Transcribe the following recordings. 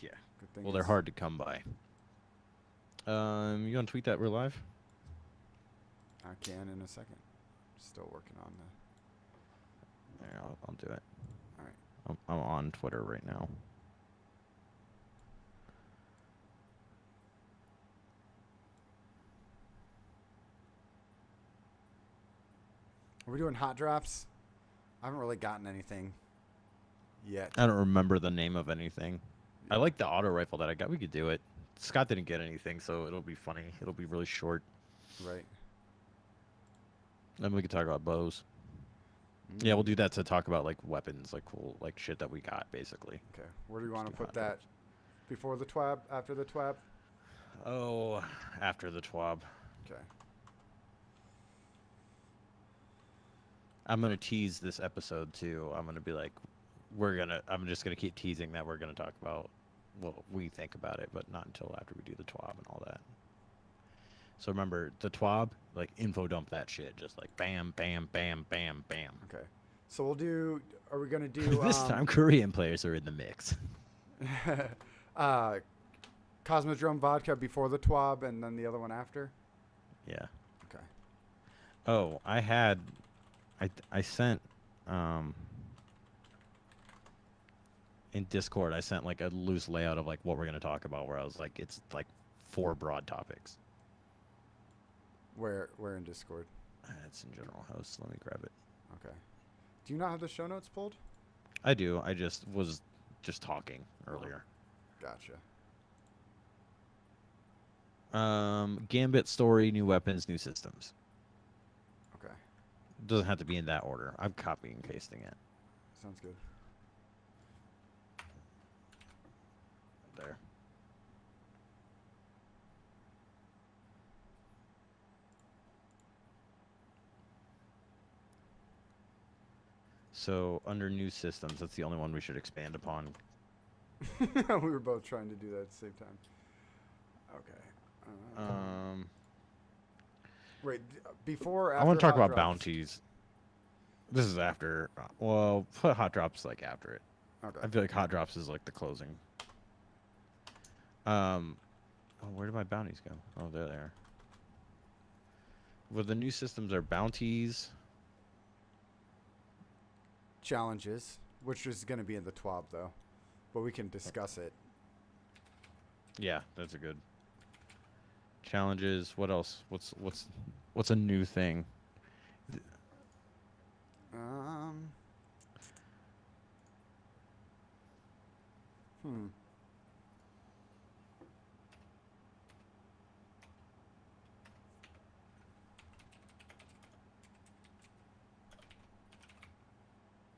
Yeah. Good thing Well, they're it's... hard to come by. You want to tweet that we're live? I can in a second. Still working on the... Yeah, I'll do it. All right. I'm on Twitter right now. Are we doing hot drops? I haven't really gotten anything yet. I don't remember the name of anything. I Yeah. like the auto rifle that I got. We could do it. Scott didn't get anything, so it'll be funny. It'll be really short. Right. Then we could talk about bows. Yeah, we'll Mm. do that to talk about like weapons, like cool, like shit that we got, basically. Okay. Where do you Just want to do put hot that? drops. Before the twab? After the twab? Oh, after the TWAB. Okay. I'm gonna tease this episode too. I'm gonna be like, I'm just gonna keep teasing that we're gonna talk about what we think about it, but not until after we do the TWAB and all that. So remember the TWAB, like info dump that shit, just like bam, bam, bam, bam, bam. Okay. So we'll do... Are we going to do... This time Korean players are in the mix. uh, Cosmodrome vodka before the twab and then the other one after? Yeah. Okay. Oh, I sent um in Discord, I sent like a loose layout of like what we're gonna talk about, where I was like, it's like four broad topics. Where in Discord? It's in General House. Let me grab it. Okay. Do you not have the show notes pulled? I do. I just was just talking Oh, earlier. gotcha. Gambit story, new weapons, new systems. Okay. Doesn't have to be in that order. I'm copying and pasting it Sounds good. there. So under new systems, that's the only one we should expand upon. We were both trying to do that at the same time. Okay. Um, Wait, before or I after want to talk hot about drops? bounties. This is after. Well, put hot drops like after it. Okay. I feel like hot drops is like the closing. Oh, where did my bounties go? Oh, they're there. Well, the new systems are bounties. Challenges, which is going to be in the TWAB though, but we can discuss it. Yeah, that's a good. Challenges. What else? What's a new thing? Um. Hmm.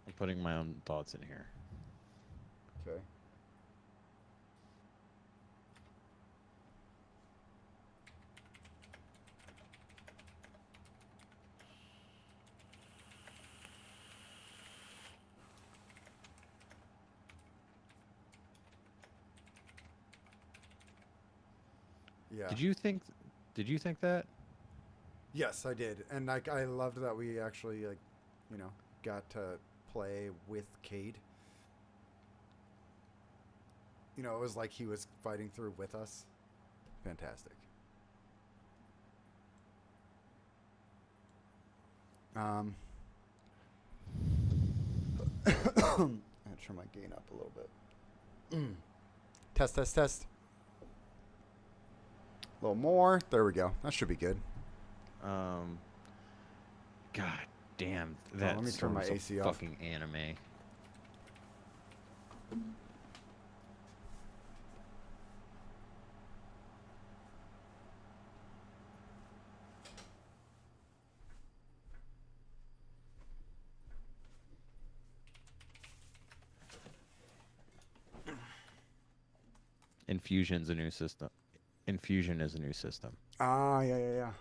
I'm putting my own thoughts in here. Okay. Yeah. Did you think? Did you think that? Yes, I did, and like I loved that we actually like, you know, got to play with Cade. You know, it was like he was fighting through with us. Fantastic. Um. I turn my gain up a little bit. Test, test, test. A little more. There we go. That should be good. Um. God damn, Let me that turn my storm's AC a off. fucking anime. Infusion's a new system. Infusion is a new system. Ah, yeah, yeah, yeah.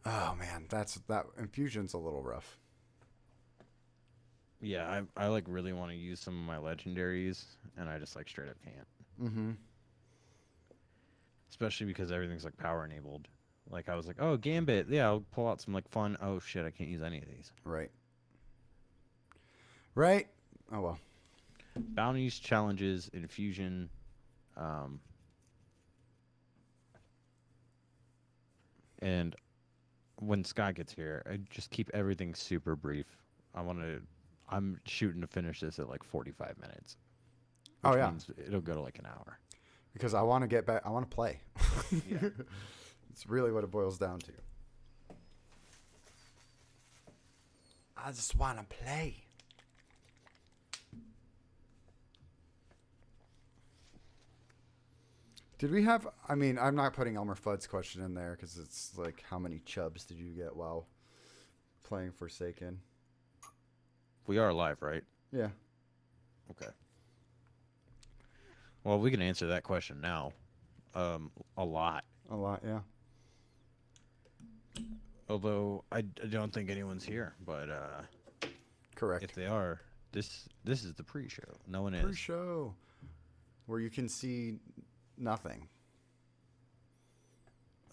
Oh man, that infusion's a little rough. Yeah, I like really want to use some of my legendaries, and I just like straight up can't. Mm-hmm. Especially because everything's like power enabled. Like I was like, oh Gambit, yeah, I'll pull out some like fun. Oh shit, I can't use any of these. Right. Right. Oh well. Bounties, challenges, infusion. Um, and when Scott gets here, I just keep everything super brief. I want to. I'm shooting to finish this at like 45 minutes, Oh which yeah, means it'll go to like an hour. because I want to get back. I want to play. Yeah. It's really what it boils down to. I just want to play. Did we have? I mean, I'm not putting Elmer Fudd's question in there because it's like, how many chubs did you get while playing Forsaken? We are live, right? Yeah. Okay. Well, we can answer that question now. A lot. A lot, yeah. Although I don't think anyone's here, but Correct. if they are, this is the pre-show. No one is. Pre-show, where you can see nothing.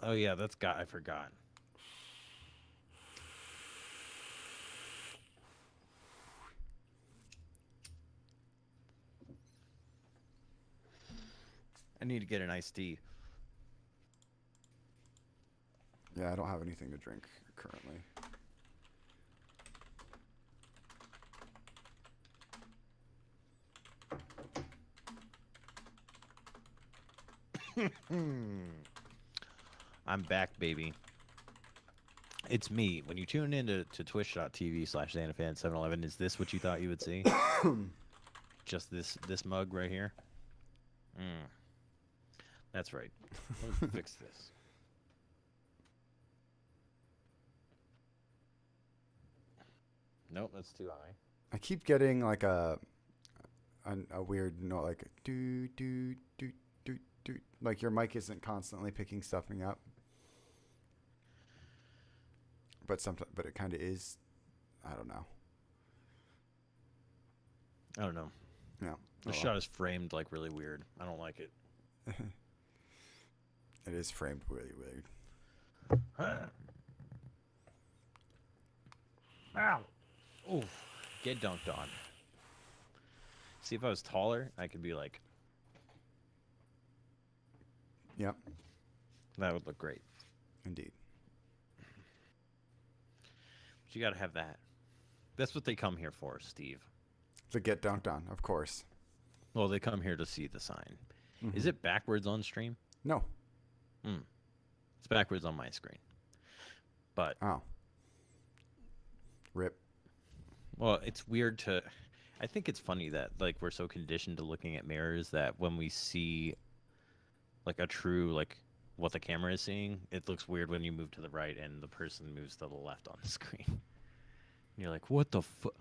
Oh yeah, that's got. I forgot. I need to get an iced tea. Yeah, I don't have anything to drink currently. I'm back, baby. It's me. When you tune into twitch.tv/XanaFan711, is this what you thought you would see? Just this mug right here? That's right. Let me fix this. Nope, that's too high. I keep getting like a weird note, like do do do do do. Like your mic isn't constantly picking something up, but sometimes, but it kind of is. I don't know. I don't know. Yeah. The shot is framed like really weird. I don't like it. It is framed really weird. Ow! Oof. Get dunked on. See, if I was taller, I could be like, Yep. that would look great. Indeed. But you gotta have that. That's what they come here for, Steve. To get dunked on, of course. Well, they come here to see the sign. Is Mhm. it backwards on stream? No. It's backwards on my screen. But, Oh. Rip. well, it's weird to... I think it's funny that, like, we're so conditioned to looking at mirrors that when we see, like, a true, like, what the camera is seeing, it looks weird when you move to the right and the person moves to the left on the screen. And you're like, what the fuck?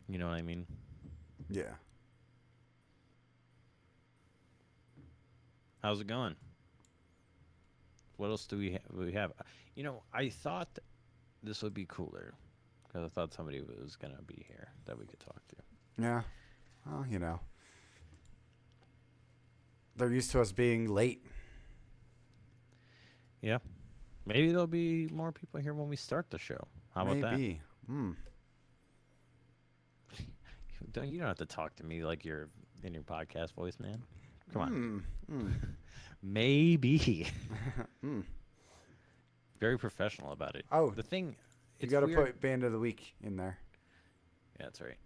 You know what I mean? Yeah. How's it going? What else do we have? You know, I thought this would be cooler because I thought somebody was gonna be here that we could talk to. Yeah. Well, you know. They're used to us being late. Yeah, maybe there'll be more people here when we start the show. How about that? Maybe. Hmm. You don't have to talk to me like you're in your podcast voice, man. Come on. Maybe. Very professional about it. Oh, The thing, You it's got to weird- put Band of the Week in there. Yeah, that's right.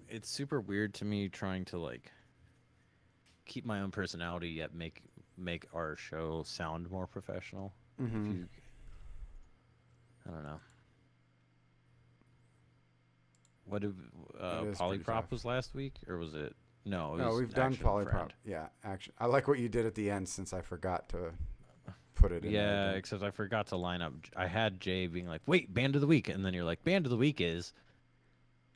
It's super weird to me trying to like keep my own personality yet make our show sound more professional. Mm-hmm. If you, I don't know. What did It is pretty Polyprop tough. was last week, or was it? No, it No, was we've done Actual Polyprop. Friend. Yeah, action. I like what you did at the end since I forgot to put it in there Yeah, again. except I forgot to line up. I had Jay being like, "Wait, Band of the Week," and then you're like, "Band of the Week is,"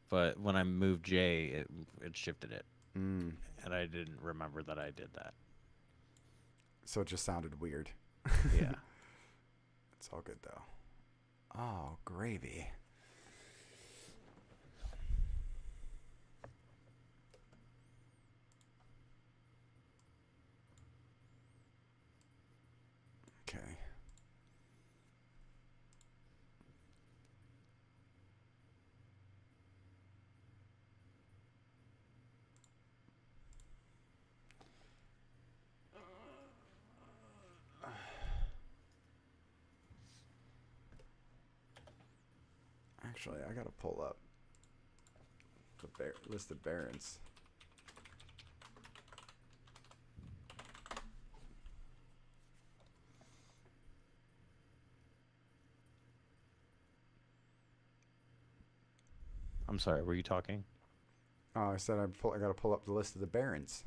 but when I moved Jay, it shifted it, Mm. and I didn't remember that I did that. So it just sounded weird. Yeah. It's all good though. Oh, gravy. Okay. Actually, I gotta pull up the list of barons. I'm sorry, were you talking? Oh, I said I gotta pull up the list of the barons.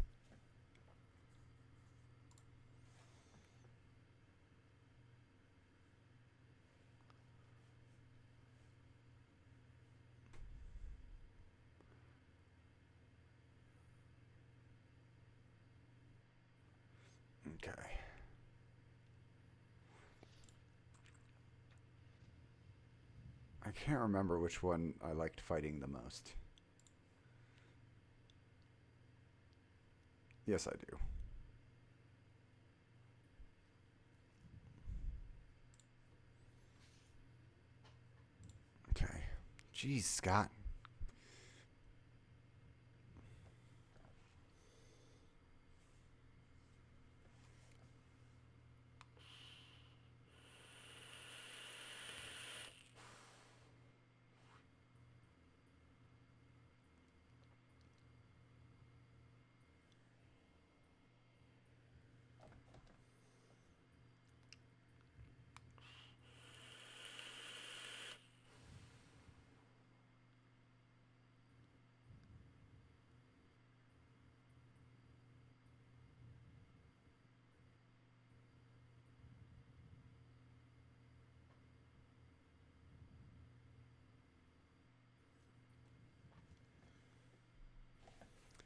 Okay. I can't remember which one I liked fighting the most. Yes, I do. Okay. Jeez, Scott.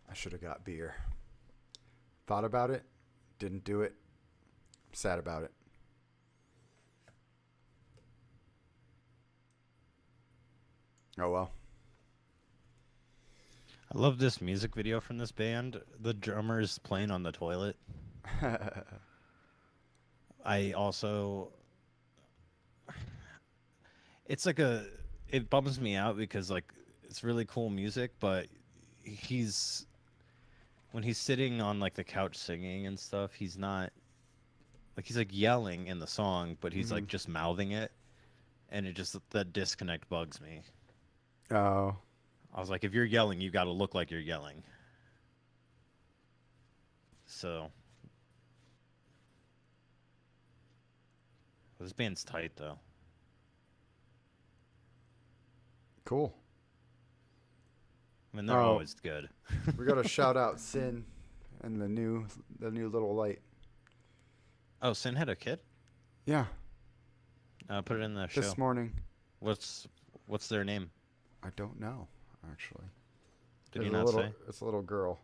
I should have got beer. Thought about it, didn't do it. Sad about it. Oh well. I love this music video from this band. The drummer's playing on the toilet. I also, it's like it bums me out because like it's really cool music, but he's when he's sitting on like the couch singing and stuff, he's not like he's like yelling in the song, but he's like just mouthing it, and it just that disconnect bugs me. Oh. I was like, if you're yelling, you got to look like you're yelling. So this band's tight though. Cool. I mean, they're always good. We gotta shout out Sin and the new little light. Oh, Sin had a kid? Yeah. Put it in the show. This morning. What's their name? I don't know, actually. Did you not say? It's a little girl.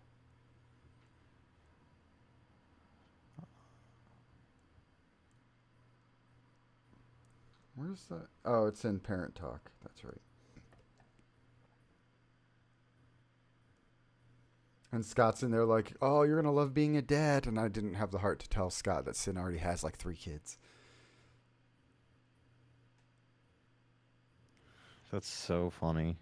Where's that? Oh, it's in Parent Talk. That's right. And Scott's in there like, oh, you're going to love being a dad. And I didn't have the heart to tell Scott that Sin already has like 3 kids. That's so funny.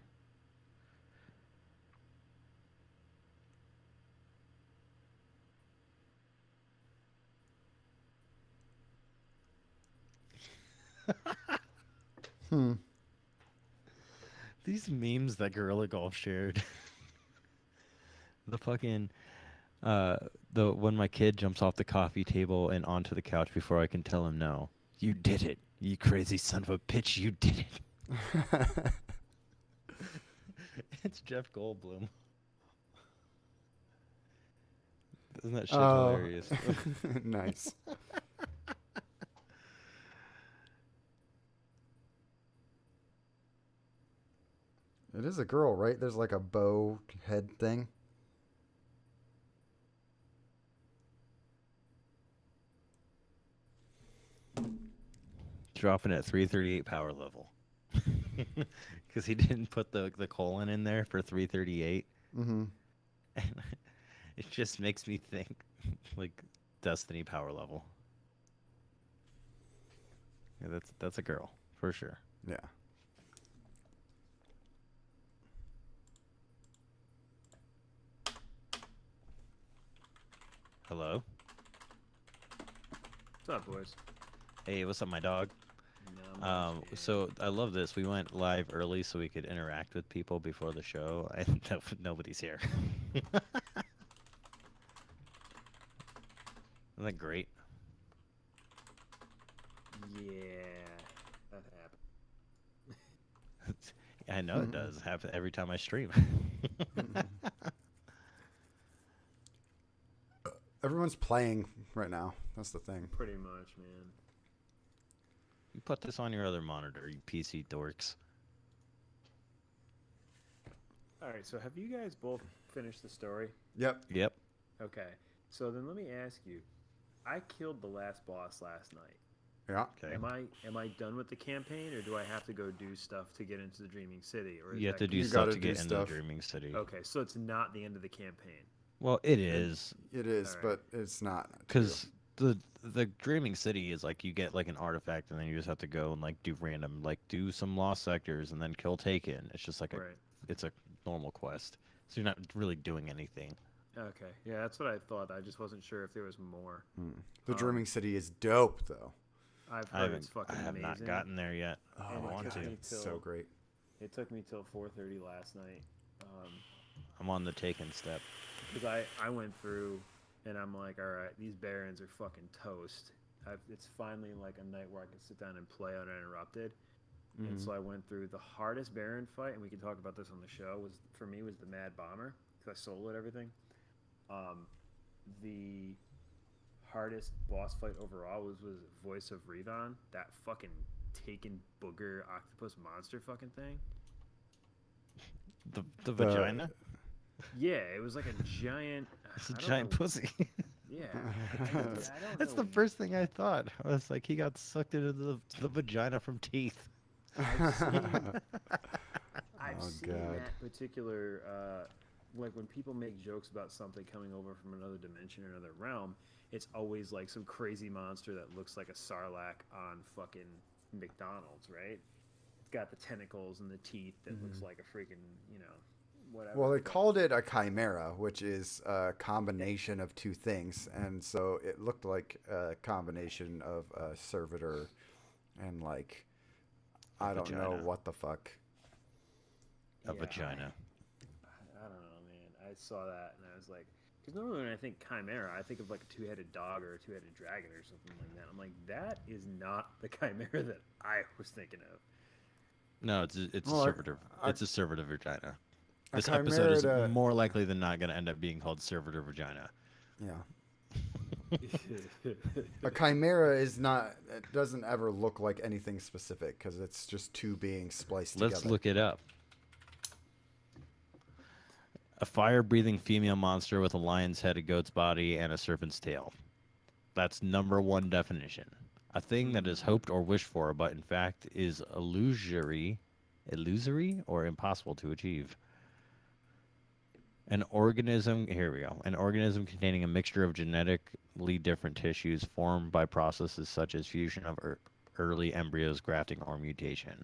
These memes that Gorilla Golf shared. The fucking the when my kid jumps off the coffee table and onto the couch before I can tell him no. You did it. You crazy son of a bitch, you did it. It's Jeff Goldblum. Isn't that shit hilarious? Nice. It is a girl, right? There's like a bow head thing. Dropping at 338 power level. Because he didn't put the colon in there for 338. Mm-hmm. And it just makes me think like Destiny power level. Yeah, that's a girl for sure. Yeah. Hello. What's up, boys? Hey, what's up, my dog? Not So I love this. We went live early so we could interact with people before the show, and nobody's here. Isn't that great? Yeah, that happened. I know it does happen every time I stream. Everyone's playing right now. That's the thing. Pretty much, man. You put this on your other monitor, you PC dorks. All right, so have you guys both finished the story? Yep. Yep. Okay, so then let me ask you. I killed the last boss last night. Yeah. Okay. Am I done with the campaign, or do I have to go do stuff to get into the Dreaming City? Or is You have that to do You stuff gotta to do get into the stuff. Dreaming City. Okay, so it's not the end of the campaign. Well, it is, It is, Alright. but it's not. because the Dreaming City is like you get like an artifact, and then you just have to go and like do random, like do some lost sectors, and then kill Taken. It's just like Right. it's a normal quest, so you're not really doing anything. Okay. Yeah, that's what I thought. I just wasn't sure if there was more. The Dreaming City is dope, though. I've I heard haven't, it's fucking I have amazing. not gotten there yet. Oh And my it want took god, to. me it's so great. It took me till 4:30 last night. I'm on the Taken step. Because I went through and I'm like, all right, these Barons are fucking toast. It's finally like a night where I can sit down and play uninterrupted. And so I went through the hardest Baron fight, and we can talk about this on the show. Was for me was the Mad Bomber because I soloed everything. The hardest boss fight overall was Voice of Revan, that fucking Taken booger octopus monster fucking thing. The vagina? Yeah, it was like a giant. It's a I don't giant know- pussy. Yeah, I don't That's know. the first thing I thought. I was like, he got sucked into the vagina from teeth. I've seen Oh, seen God. that particular, like when people make jokes about something coming over from another dimension or another realm, it's always like some crazy monster that looks like a sarlacc on fucking McDonald's, right? It's got the tentacles and the teeth that looks like a freaking, whatever. Well, they but- called it a chimera, which is a combination of two things, and so it looked like a combination of a servitor and like I don't know vagina. what the fuck. A Yeah. vagina. I don't know, man. I saw that and I was like, because normally when I think chimera, I think of like a two-headed dog or a two-headed dragon or something like that. I'm like, that is not the chimera that I was thinking of. No, it's Well, a servitor. I- It's a servitor vagina. A This episode is chimera- more likely than not going to end up being called servitor vagina. Yeah. A chimera is not. It doesn't ever look like anything specific because it's just two beings spliced Let's together. look it up. A fire-breathing female monster with a lion's head, a goat's body, and a serpent's tail. That's number one definition. A thing that is hoped or wished for, but in fact is illusory or impossible to achieve. An organism, here we go. An organism containing a mixture of genetically different tissues formed by processes such as fusion of early embryos, grafting, or mutation.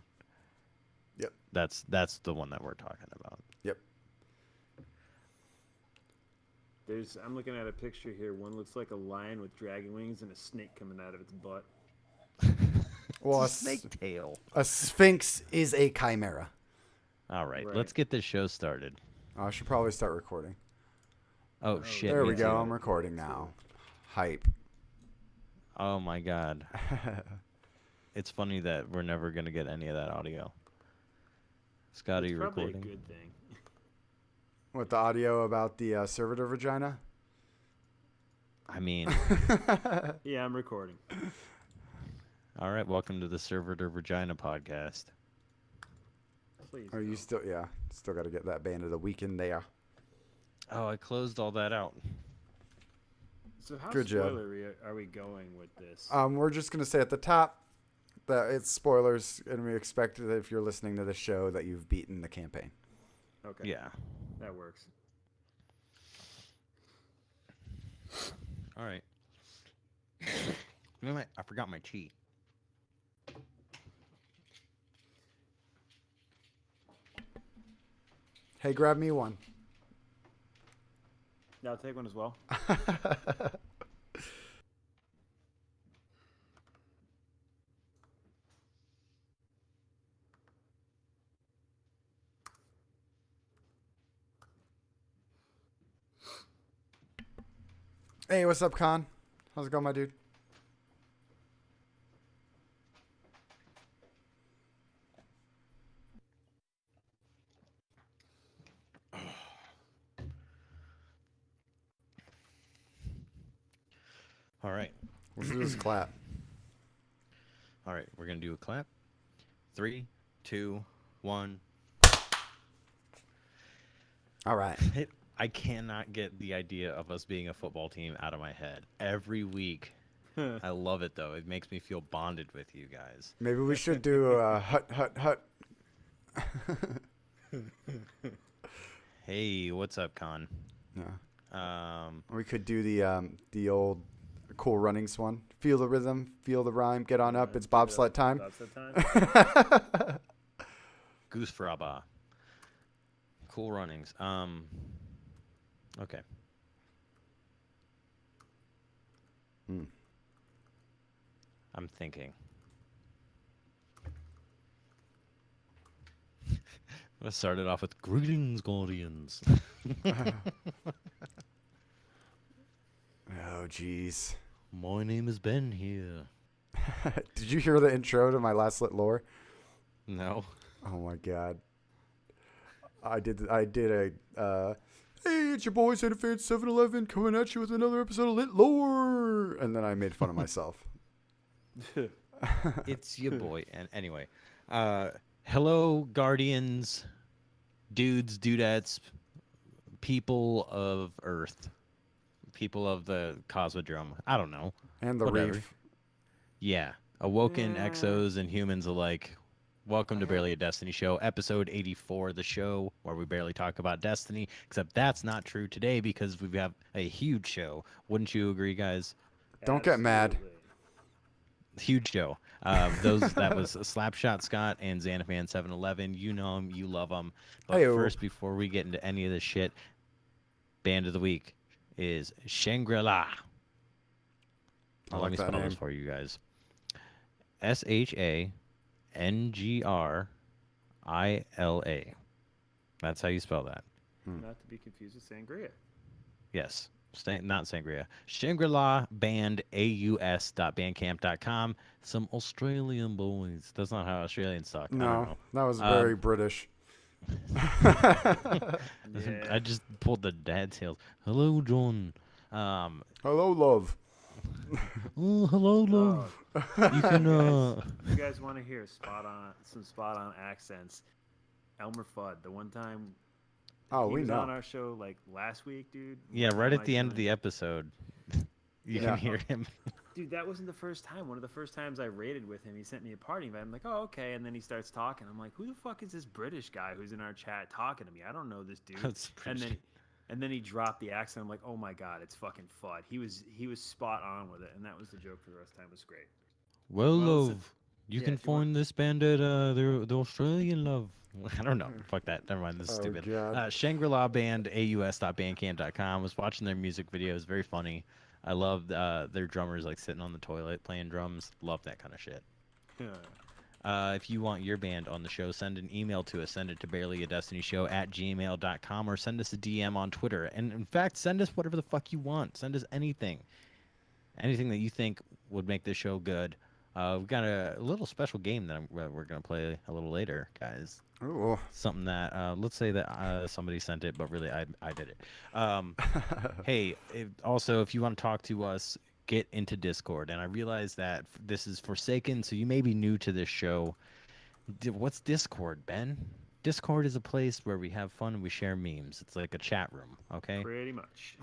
Yep. That's the one that we're talking about. Yep. I'm looking at a picture here. One looks like a lion with dragon wings and a snake coming out of its butt. Well, It's a snake tail. a sphinx is a chimera. All right, Right. let's get this show started. I should probably start recording. Oh shit! There me we go. too. I'm recording now. Hype. Oh my god! It's funny that we're never gonna get any of that audio. Scotty, It's you probably recording? a good thing. With the audio about the servitor vagina. I mean, Yeah, I'm recording. all right. Welcome to the Servitor Vagina podcast. Please. Are you no. still? Yeah, still got to get that band of the week in there. Oh, I closed all that out. So how Good job. spoilery are we going with this? We're just gonna say at the top that it's spoilers, and we expect that if you're listening to the show that you've beaten the campaign. Okay. Yeah. That works. All right. You know what? I forgot my tea. Hey, grab me one. Yeah, I'll take one as well. Hey, what's up, Con? How's it going, my dude? All right. Let's do this clap. All right. We're going to do a clap. 3, 2, 1. All right. I cannot get the idea of us being a football team out of my head. Every week. I love it, though. It makes me feel bonded with you guys. Maybe we should do a hut, hut, hut. Hey, what's up, Con? Yeah. We could do the old Cool Runnings one. Feel the rhythm, feel the rhyme, get on up. It's bobsled time. Bobsled time. Goose Fraba. Cool Runnings. Okay. I'm thinking. Let's start it off with greetings, Guardians. Oh, jeez. My name is Ben here. Did you hear the intro to my Last Lit Lore? No. Oh my god. I did a hey, it's your boy Santa Fan 711 coming at you with another episode of Lit Lore, and then I made fun of myself. It's your boy. And anyway, hello, Guardians, dudes, dudettes, people of Earth, people of the Cosmodrome. I don't know. And the Whatever. reef. Yeah. Awoken exos and humans alike. Welcome to Barely a Destiny Show, episode 84, the show where we barely talk about Destiny, except that's not true today because we have a huge show. Wouldn't you agree, guys? Don't get mad. Absolutely. Huge show. That was Slapshot Scott and Xanafan 711. You know them, you love them. But Hey-o. first, before we get into any of this shit, band of the week is Shangri-La. I Let like me that spell this name. for you guys. SHANGRILA. That's how you spell that. Not to be confused with sangria. Yes. Not Sangria. Shangri-La Band AUS.bandcamp.com. Some Australian boys. That's not how Australians talk. I don't No, know. that was very British. Yeah. I just pulled the dad tails. Hello, John. Hello, love. Oh, hello, love. You can, You guys want to hear some spot on accents? Elmer Fudd, the one time Oh, he we was on know. our show like last week, dude. yeah, One right time at I the end of joined- the episode, you Yeah. can hear him. Dude, that wasn't the first time. One of the first times I raided with him, he sent me a party invite. I'm like, oh, okay. And then he starts talking. I'm like, who the fuck is this British guy who's in our chat talking to me? I don't know this dude. That's and pretty. then he dropped the accent. I'm like, oh my god, it's fucking Fudd. He was spot on with it, and that was the joke for the rest of the time. It was great. Well, Well, so- love, you yeah, can if you want- find this band at the Australian love. I don't know. Fuck that. Never mind. This is Oh, stupid. God. Shangri-La Band AUS.bandcamp.com. Was watching their music videos. Very funny. I love their drummers like sitting on the toilet playing drums. Love that kind of shit. If you want your band on the show, send an email to us. Send it to barelyadestinyshow@gmail.com or send us a DM on Twitter. And in fact, send us whatever the fuck you want. Send us anything. Anything that you think would make this show good. We've got a little special game that we're going to play a little later, guys. Ooh. Something that, let's say that somebody sent it, but really I did it. Hey, also, if you want to talk to us, get into Discord. And I realize that this is Forsaken, so you may be new to this show. What's Discord, Ben? Discord is a place where we have fun and we share memes. It's like a chat room, okay? Pretty much.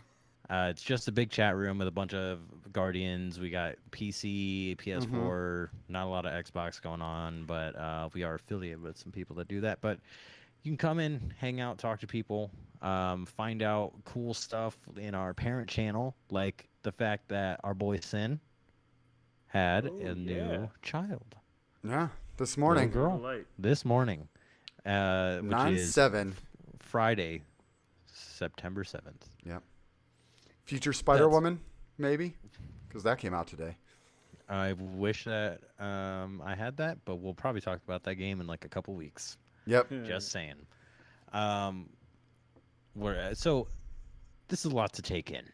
It's just a big chat room with a bunch of Guardians. We got PC, PS4, not a lot of Xbox going on, but we are affiliated with some people that do that. But you can come in, hang out, talk to people, find out cool stuff in our parent channel, like the fact that our boy Sin had Oh, a new yeah. child Yeah, this morning. Little girl. Light. this morning, which 9/7. is Friday, September 7th. Yep. Future Spider Woman, maybe, because that came out today. I wish that I had that, but we'll probably talk about that game in like a couple weeks. Yep. Just saying. So this is a lot to take in.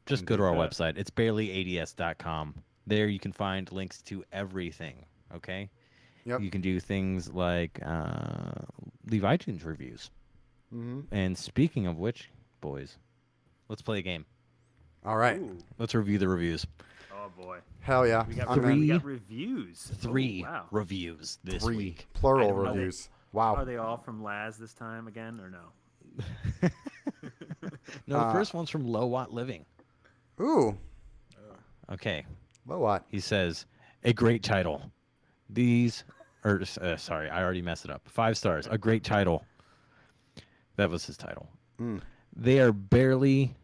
just go to our Yeah. website. It's barelyads.com. There you can find links to everything. Okay. Yep. You can do things like leave iTunes reviews. Mm-hmm. And speaking of which, boys, let's play a game. All right. Ooh. Let's review the reviews. Oh boy. Hell yeah. We got, I'm in. we got reviews. Three Oh, wow. reviews this Three week. plural I don't know. reviews. Wow. Are they all from Laz this time again or no? No, the first one's from Low Watt Living. Ooh. Okay. Low Watt. He says, a great title. Sorry, I already messed it up. 5 stars. A great title. That was his title. Mm. They are barely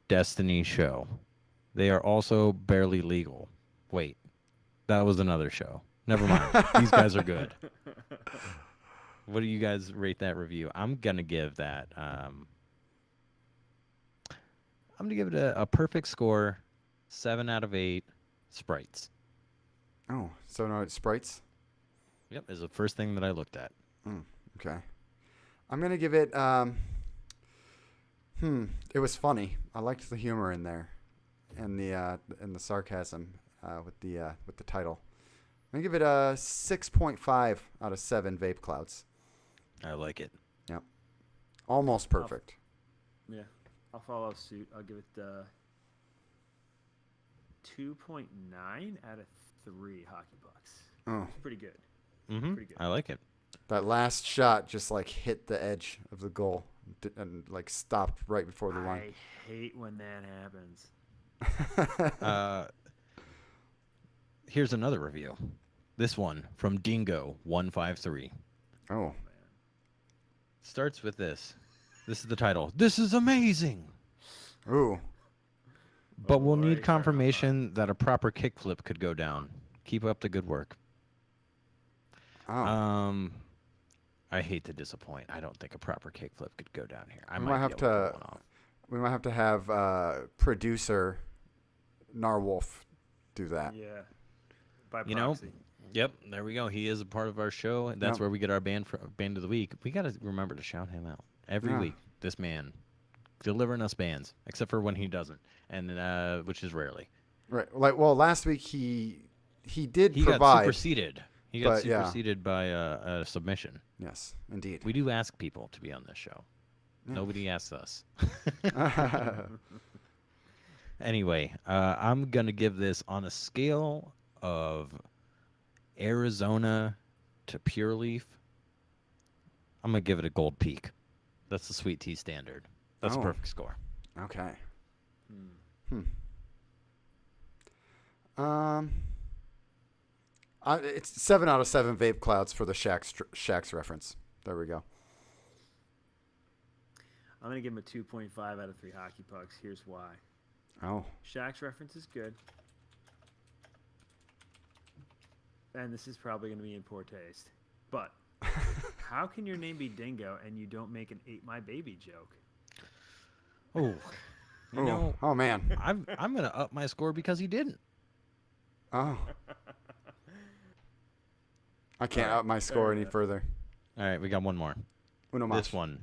Destiny show. They are also barely legal. Wait, that was another show. Never mind. These guys are good. What do you guys rate that review? I'm gonna give that. I'm gonna give it a perfect score, 7 out of 8. Sprites. Oh, so no, it's sprites. Yep, is the first thing that I looked at. Okay. I'm gonna give it. It was funny. I liked the humor in there, and the sarcasm with the title. I'm gonna give it a 6.5 out of 7 vape clouds. I like it. Yep. Almost perfect. Yeah. I'll follow suit. I'll give it 2.9 out of 3 hockey bucks. Oh, It's pretty good. Mm-hmm. Pretty good. I like it. that last shot just like hit the edge of the goal and like stopped right before the line. I hate when that happens. Here's another review. This one from Dingo153. Oh. Starts with this. This is the title. This is amazing. Ooh. But Oh, we'll boy, need sorry about confirmation that a proper kickflip could go down. Keep up the good work. Oh. I hate to disappoint. I don't think a proper kickflip could go down here. I We might might be have able to- pull one off. We might have to have producer Narwolf do that. Yeah. By You know, proxy. Yep, there we go. He is a part of our show. And that's Yep. where we get our band of the week. We got to remember to shout him out every Yeah. week. This man delivering us bands, except for when he doesn't, and which is rarely. Right. Like, well, last week he did He got provide. superseded. He got but, yeah. superseded by a submission. Yes, indeed. We do ask people to be on this show. Yeah. Nobody asks us. Anyway, I'm gonna give this on a scale of Arizona to Pure Leaf. I'm gonna give it a gold peak. That's the sweet tea standard. That's a Oh. perfect score. Okay. Hmm. It's 7 out of 7 vape clouds for the Shax reference. There we go. I'm going to give him a 2.5 out of 3 hockey pucks. Here's why. Oh. Shaq's reference is good. And this is probably going to be in poor taste. But how can your name be Dingo and you don't make an "Ate My Baby" joke? Oh, you know, Oh man. I'm gonna up my score because he didn't. Oh. I can't Alright, up my score fair any enough. further. All right, we got one more. Uno This one.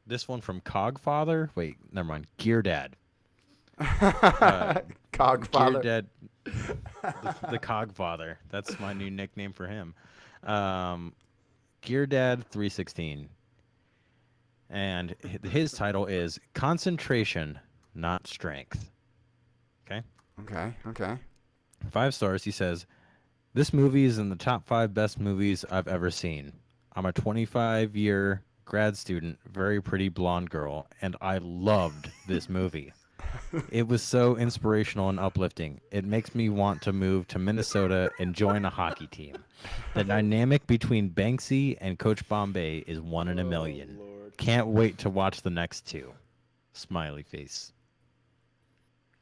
This one from Cogfather. Wait, never mind. Gear Dad. Cogfather. Gear Dad. The Cogfather. That's my new nickname for him. Gear Dad 316. And his title is Concentration, Not Strength. Okay? Okay. 5 stars. He says, this movie is in the top 5 best movies I've ever seen. I'm a 25-year grad student, very pretty blonde girl, and I loved this movie. It was so inspirational and uplifting. It makes me want to move to Minnesota and join a hockey team. The dynamic between Banksy and Coach Bombay is one in a million. Oh, Lord. Can't wait to watch the next 2. Smiley face.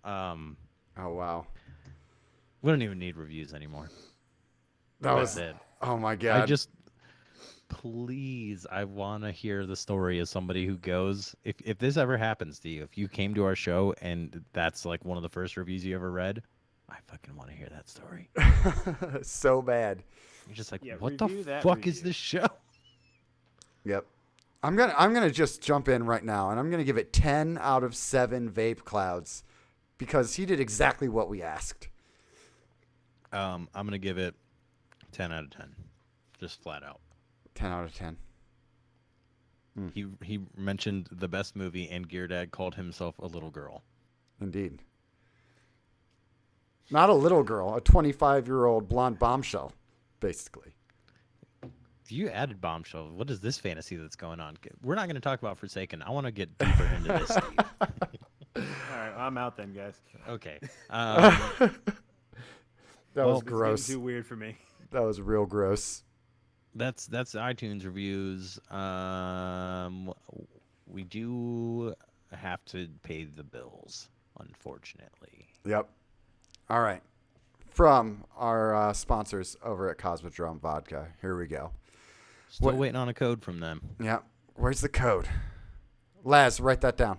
Oh wow. We don't even need reviews anymore. That That's was. it. Oh my god. Please, I want to hear the story of somebody who goes. If this ever happens to you, if you came to our show and that's like one of the first reviews you ever read, I fucking want to hear that story. so bad. You're just like, Yeah, what the review that fuck is review. this show? Yep. I'm gonna just jump in right now, and I'm gonna give it 10 out of 7 vape clouds because he did exactly what we asked. I'm gonna give it 10 out of 10, just flat out. 10 out of 10. He mentioned the best movie, and Gear Dad called himself a little girl. Indeed. Not a little girl, a 25-year-old blonde bombshell, basically. You added Bombshell. What is this fantasy that's going on? We're not going to talk about Forsaken. I want to get deeper into this, Steve. All right, I'm out then, guys. Okay. That was It's gross. getting too weird for me. That was real gross. That's iTunes reviews. We do have to pay the bills, unfortunately. Yep. All right. From our sponsors over at Cosmodrome Vodka, here we go. Still What- waiting on a code from them. Yeah. Where's the code? Laz, write that down.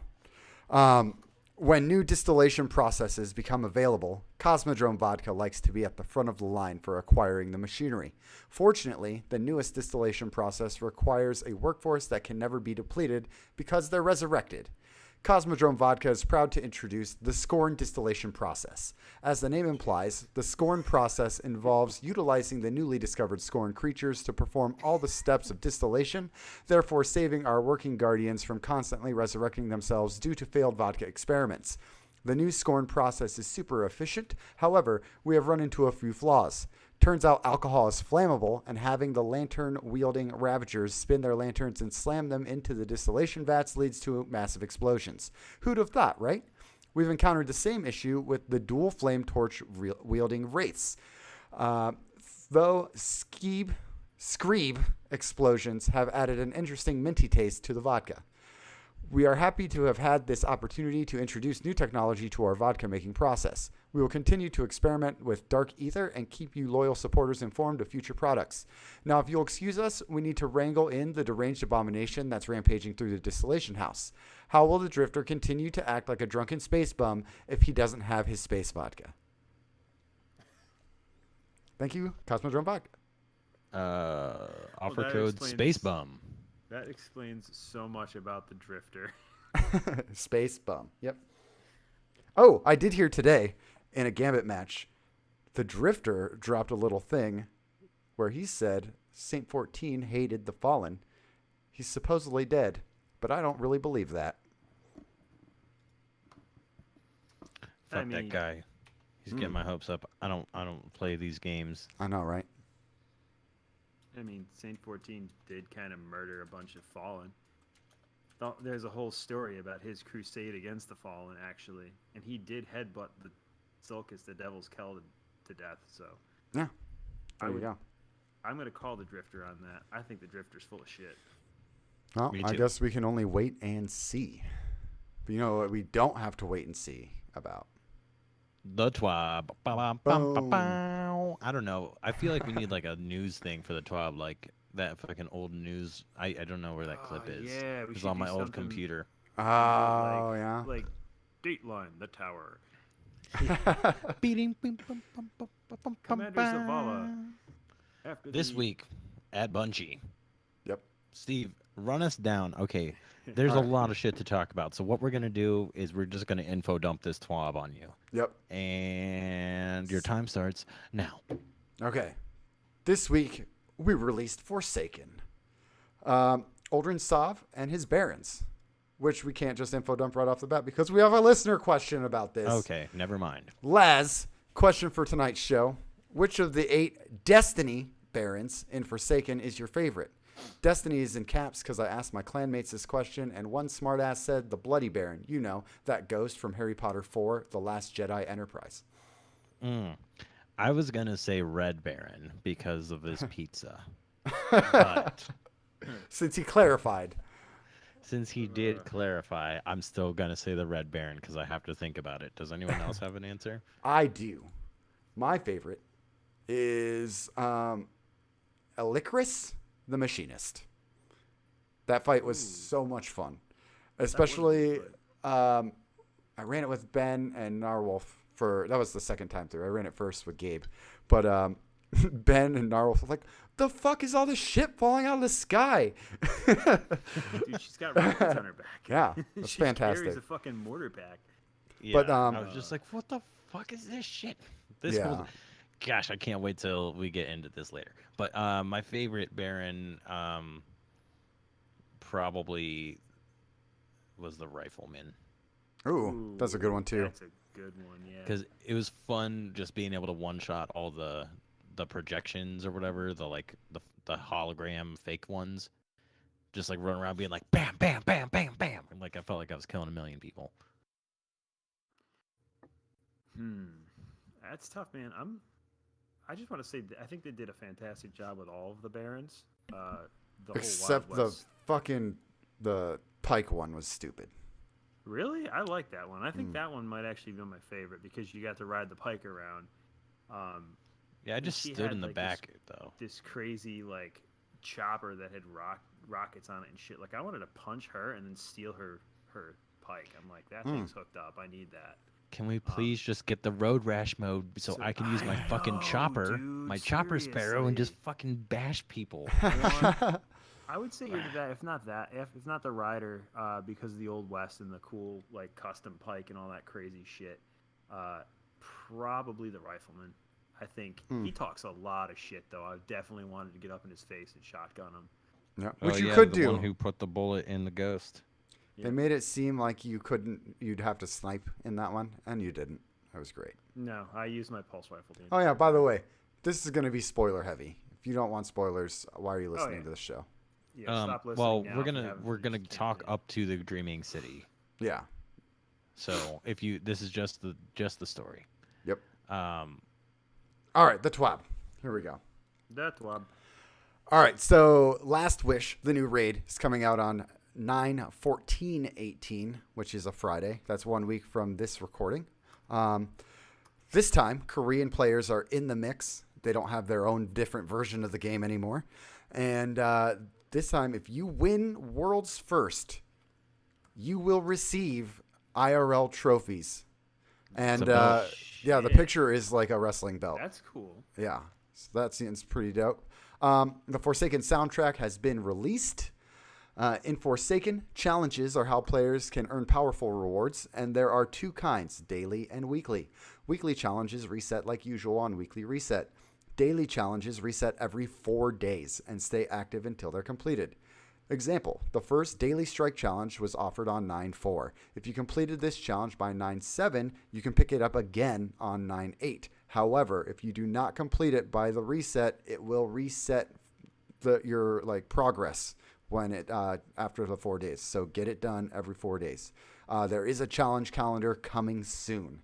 When new distillation processes become available, Cosmodrome Vodka likes to be at the front of the line for acquiring the machinery. Fortunately, the newest distillation process requires a workforce that can never be depleted because they're resurrected. Cosmodrome Vodka is proud to introduce the Scorn distillation process. As the name implies, the Scorn process involves utilizing the newly discovered Scorn creatures to perform all the steps of distillation, therefore saving our working guardians from constantly resurrecting themselves due to failed vodka experiments. The new Scorn process is super efficient, however, we have run into a few flaws. Turns out alcohol is flammable, and having the lantern-wielding Ravagers spin their lanterns and slam them into the distillation vats leads to massive explosions. Who'd have thought, right? We've encountered the same issue with the dual flame torch-wielding Wraiths. Though Screeb explosions have added an interesting minty taste to the vodka. We are happy to have had this opportunity to introduce new technology to our vodka making process. We will continue to experiment with dark ether and keep you loyal supporters informed of future products. Now, if you'll excuse us, we need to wrangle in the deranged abomination that's rampaging through the distillation house. How will the Drifter continue to act like a drunken space bum if he doesn't have his space vodka? Thank you, Cosmodrome Vodka. Offer that code explains- SPACEBUM. That explains so much about the Drifter. Space bum. Yep. Oh, I did hear today in a Gambit match, the Drifter dropped a little thing where he said Saint 14 hated the Fallen. He's supposedly dead, but I don't really believe that. Fuck I mean- that guy. He's getting my hopes up. I don't play these games. I know, right? I mean, Saint 14 did kind of murder a bunch of Fallen. There's a whole story about his crusade against the Fallen, actually. And he did headbutt the Sulcus, the Devil's Kell, to death. So Yeah. I There you would- go. I'm going to call the Drifter on that. I think the Drifter's full of shit. Well, Me I too. guess we can only wait and see. But you know what we don't have to wait and see about? The TWAB. Boom. I don't know. I feel like we need like a news thing for the TWAB, like that fucking old news. I don't know where that clip is. Yeah, we It's should on do my old something computer. Oh, like, yeah. Like, Dateline, the Tower. Commander Zavala. After This the- week at Bungie. Yep. Steve, run us down. Okay, there's a Alright. lot of shit to talk about. So what we're gonna do is we're just gonna info dump this TWAB on you, Yep. and your time starts now. Okay. This week, we released Forsaken. Aldrin Sov and his Barons, which we can't just info dump right off the bat because we have a listener question about this. Okay, never mind. Laz, question for tonight's show. Which of the 8 Destiny Barons in Forsaken is your favorite? Destiny is in caps because I asked my clanmates this question, and one smartass said the Bloody Baron. You know, that ghost from Harry Potter 4, The Last Jedi Enterprise. I was gonna say Red Baron because of his pizza, but Since he clarified. since he did clarify, I'm still gonna say the Red Baron because I have to think about it. Does anyone else have an answer? I do. My favorite is Elicris, the Machinist. That fight was so much fun. Especially, fun. I ran it with Ben and Narwolf that was the second time through. I ran it first with Gabe. But Ben and Narwolf were like, the fuck is all this shit falling out of the sky? Dude, she's got rockets on her back. Yeah, that's she fantastic. carries a fucking mortar pack. Yeah, But, I was just like, what the fuck is this shit? This Yeah. whole, gosh, I can't wait till we get into this later. But my favorite Baron probably was the Rifleman. Ooh, that's a good one too. That's a good one, yeah. Because it was fun just being able to one shot all the projections or whatever, the hologram fake ones, just like running around being like bam bam bam bam bam, and like I felt like I was killing a million people. That's tough, man. I just want to say I think they did a fantastic job with all of the Barons. The Except whole the Wild West. fucking the Pike one was stupid. Really, I like that one. I think that one might actually be my favorite because you got to ride the Pike around. Yeah, I just she stood had, in the like, back though. This crazy like chopper that had rockets on it and shit. Like I wanted to punch her and then steal her Pike. I'm like, that thing's hooked up. I need that. Can we please just get the road rash mode so I can use my fucking know, chopper, dude, my chopper sparrow, and just seriously. fucking bash people? I would say either that, if not the Rider, because of the Old West and the cool like custom Pike and all that crazy shit. Probably the Rifleman. I think he talks a lot of shit though. I definitely wanted to get up in his face and shotgun him. Yeah, Oh, which you yeah, could the do. one who put the bullet in the ghost. They made it seem like you'd have to snipe in that one, and you didn't. That was great. No, I used my pulse rifle. The Oh yeah, entire by the time. way, this is going to be spoiler heavy. If you don't want spoilers, why are you listening yeah. to this show? Yeah, stop listening Well, now we're if you gonna haven't we're gonna finished the talk campaign. up to the Dreaming City. Yeah. So if you, this is just the story. Yep. Um, All right, the TWAB. Here we go. That Wab. All right, so Last Wish, the new raid, is coming out on 9/14/18, which is a Friday. That's 1 week from this recording. This time, Korean players are in the mix. They don't have their own different version of the game anymore. And this time, if you win World's First, you will receive IRL trophies. And It's a belt. yeah, the Shit. picture is like a wrestling belt. That's cool. Yeah, so that seems pretty dope. The Forsaken soundtrack has been released. In Forsaken, challenges are how players can earn powerful rewards, and there are two kinds, daily and weekly. Weekly challenges reset like usual on Weekly Reset. Daily challenges reset every 4 days and stay active until they're completed. Example, the first Daily Strike Challenge was offered on 9/4. If you completed this challenge by 9/7, you can pick it up again on 9/8. However, if you do not complete it by the reset, it will reset your progress when it after the 4 days. So get it done every 4 days. There is a challenge calendar coming soon.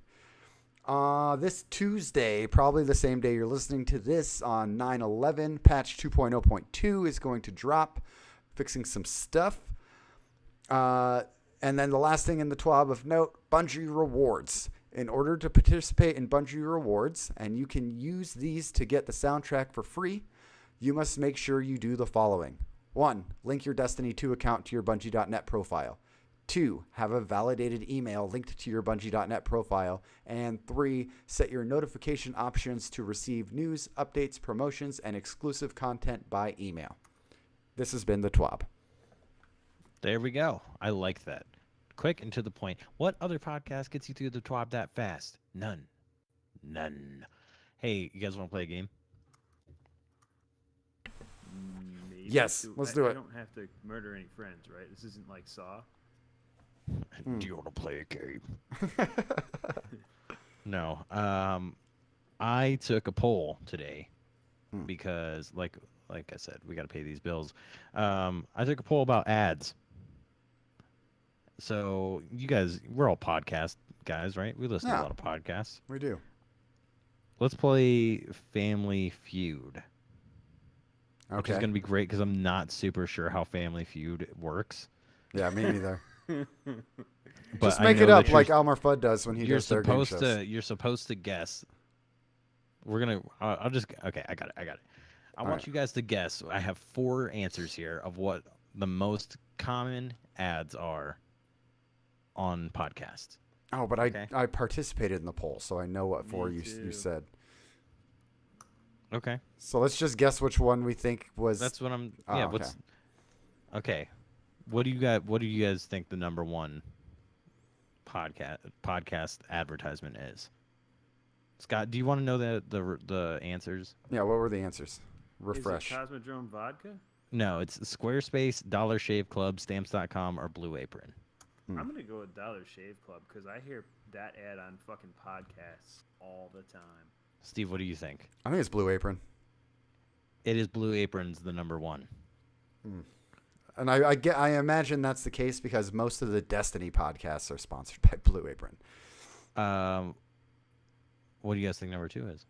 This Tuesday, probably the same day you're listening to this, on 9/11, patch 2.0.2 is going to drop, fixing some stuff. And then the last thing in the TWAB of note, Bungie rewards. In order to participate in Bungie rewards, and you can use these to get the soundtrack for free, you must make sure you do the following. 1. Link your Destiny 2 account to your Bungie.net profile. 2. Have a validated email linked to your Bungie.net profile. And 3. Set your notification options to receive news, updates, promotions, and exclusive content by email. This has been the TWAB. there we go. I like that. Quick and to the point. What other podcast gets you through the TWAB that fast? None. Hey, you guys want to play a game? Maybe. Yes, let's do I it. don't have to murder any friends, right? This isn't like Saw. Do you want to play a game? No. I took a poll today because, like I said, we got to pay these bills. I took a poll about ads. So you guys, we're all podcast guys, right? We listen to Yeah. a lot of podcasts. We do. Let's play Family Feud, which is Okay. going to be great because I'm not super sure how Family Feud works. Yeah, me neither. But Just I make it know up that like Elmer Fudd does when he you're does their game supposed shows. to. You're supposed to guess. We're gonna. I'll just. Okay, I got it. I want right. you guys to guess. I have 4 answers here of what the most common ads are on podcasts. Oh, but Okay. I participated in the poll, so I know what 4 Me you too. said. Okay. So let's just guess which one we think was. That's what I'm. Oh, Yeah. okay. What's okay? What do you got? What do you guys think the number one podcast advertisement is? Scott, do you want to know the answers? Yeah. What were the answers? Refresh. Is it Cosmodrome Vodka? No, it's Squarespace, Dollar Shave Club, Stamps.com, or Blue Apron. I'm gonna go with Dollar Shave Club because I hear that ad on fucking podcasts all the time. Steve, what do you think? I think it's Blue Apron. It is Blue Apron's the number one. And I imagine that's the case because most of the Destiny podcasts are sponsored by Blue Apron. What do you guys think number two is?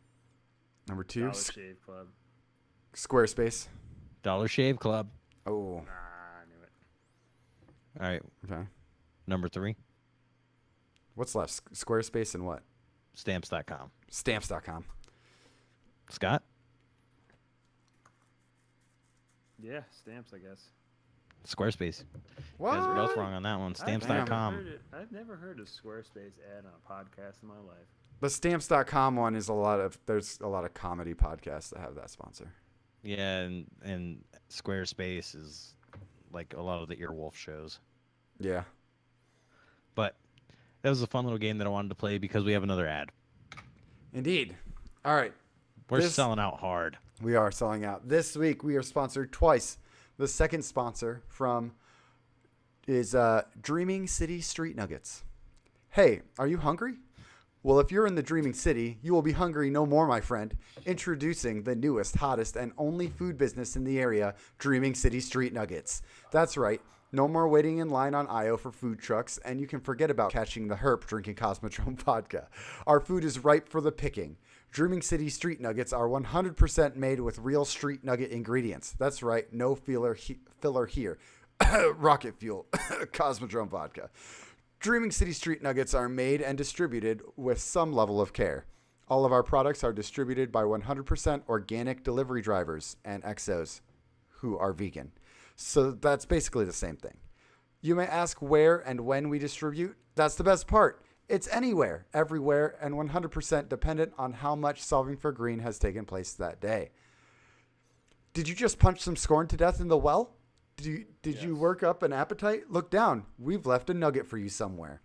Number two, Dollar Shave Club. Squarespace. Dollar Shave Club. Oh, I knew it. All right. okay. Number three, What's left? Squarespace and what? Stamps.com. Stamps.com. Scott? Yeah, stamps, I guess. Squarespace. You What? guys are both wrong on that one. Stamps.com. I've never heard a Squarespace ad on a podcast in my life. The Stamps.com one is there's a lot of comedy podcasts that have that sponsor. Yeah, and Squarespace is like a lot of the Earwolf shows. Yeah. But that was a fun little game that I wanted to play because we have another ad. Indeed. All right. We're This- selling out hard. We are selling out. This week we are sponsored twice. The second sponsor is Dreaming City Street Nuggets. Hey, are you hungry? Well, if you're in the Dreaming City, you will be hungry no more, my friend. Introducing the newest, hottest, and only food business in the area, Dreaming City Street Nuggets. That's right. No more waiting in line on IO for food trucks, and you can forget about catching the herp drinking Cosmodrome vodka. Our food is ripe for the picking. Dreaming City Street Nuggets are 100% made with real street nugget ingredients. That's right, no filler here. Rocket fuel, Cosmodrome vodka. Dreaming City Street Nuggets are made and distributed with some level of care. All of our products are distributed by 100% organic delivery drivers and XOs who are vegan. So that's basically the same thing. You may ask where and when we distribute. That's the best part. It's anywhere, everywhere, and 100% dependent on how much Solving for Green has taken place that day. Did you just punch some scorn to death in the well? Did you work up an appetite? Look down. We've left a nugget for you somewhere.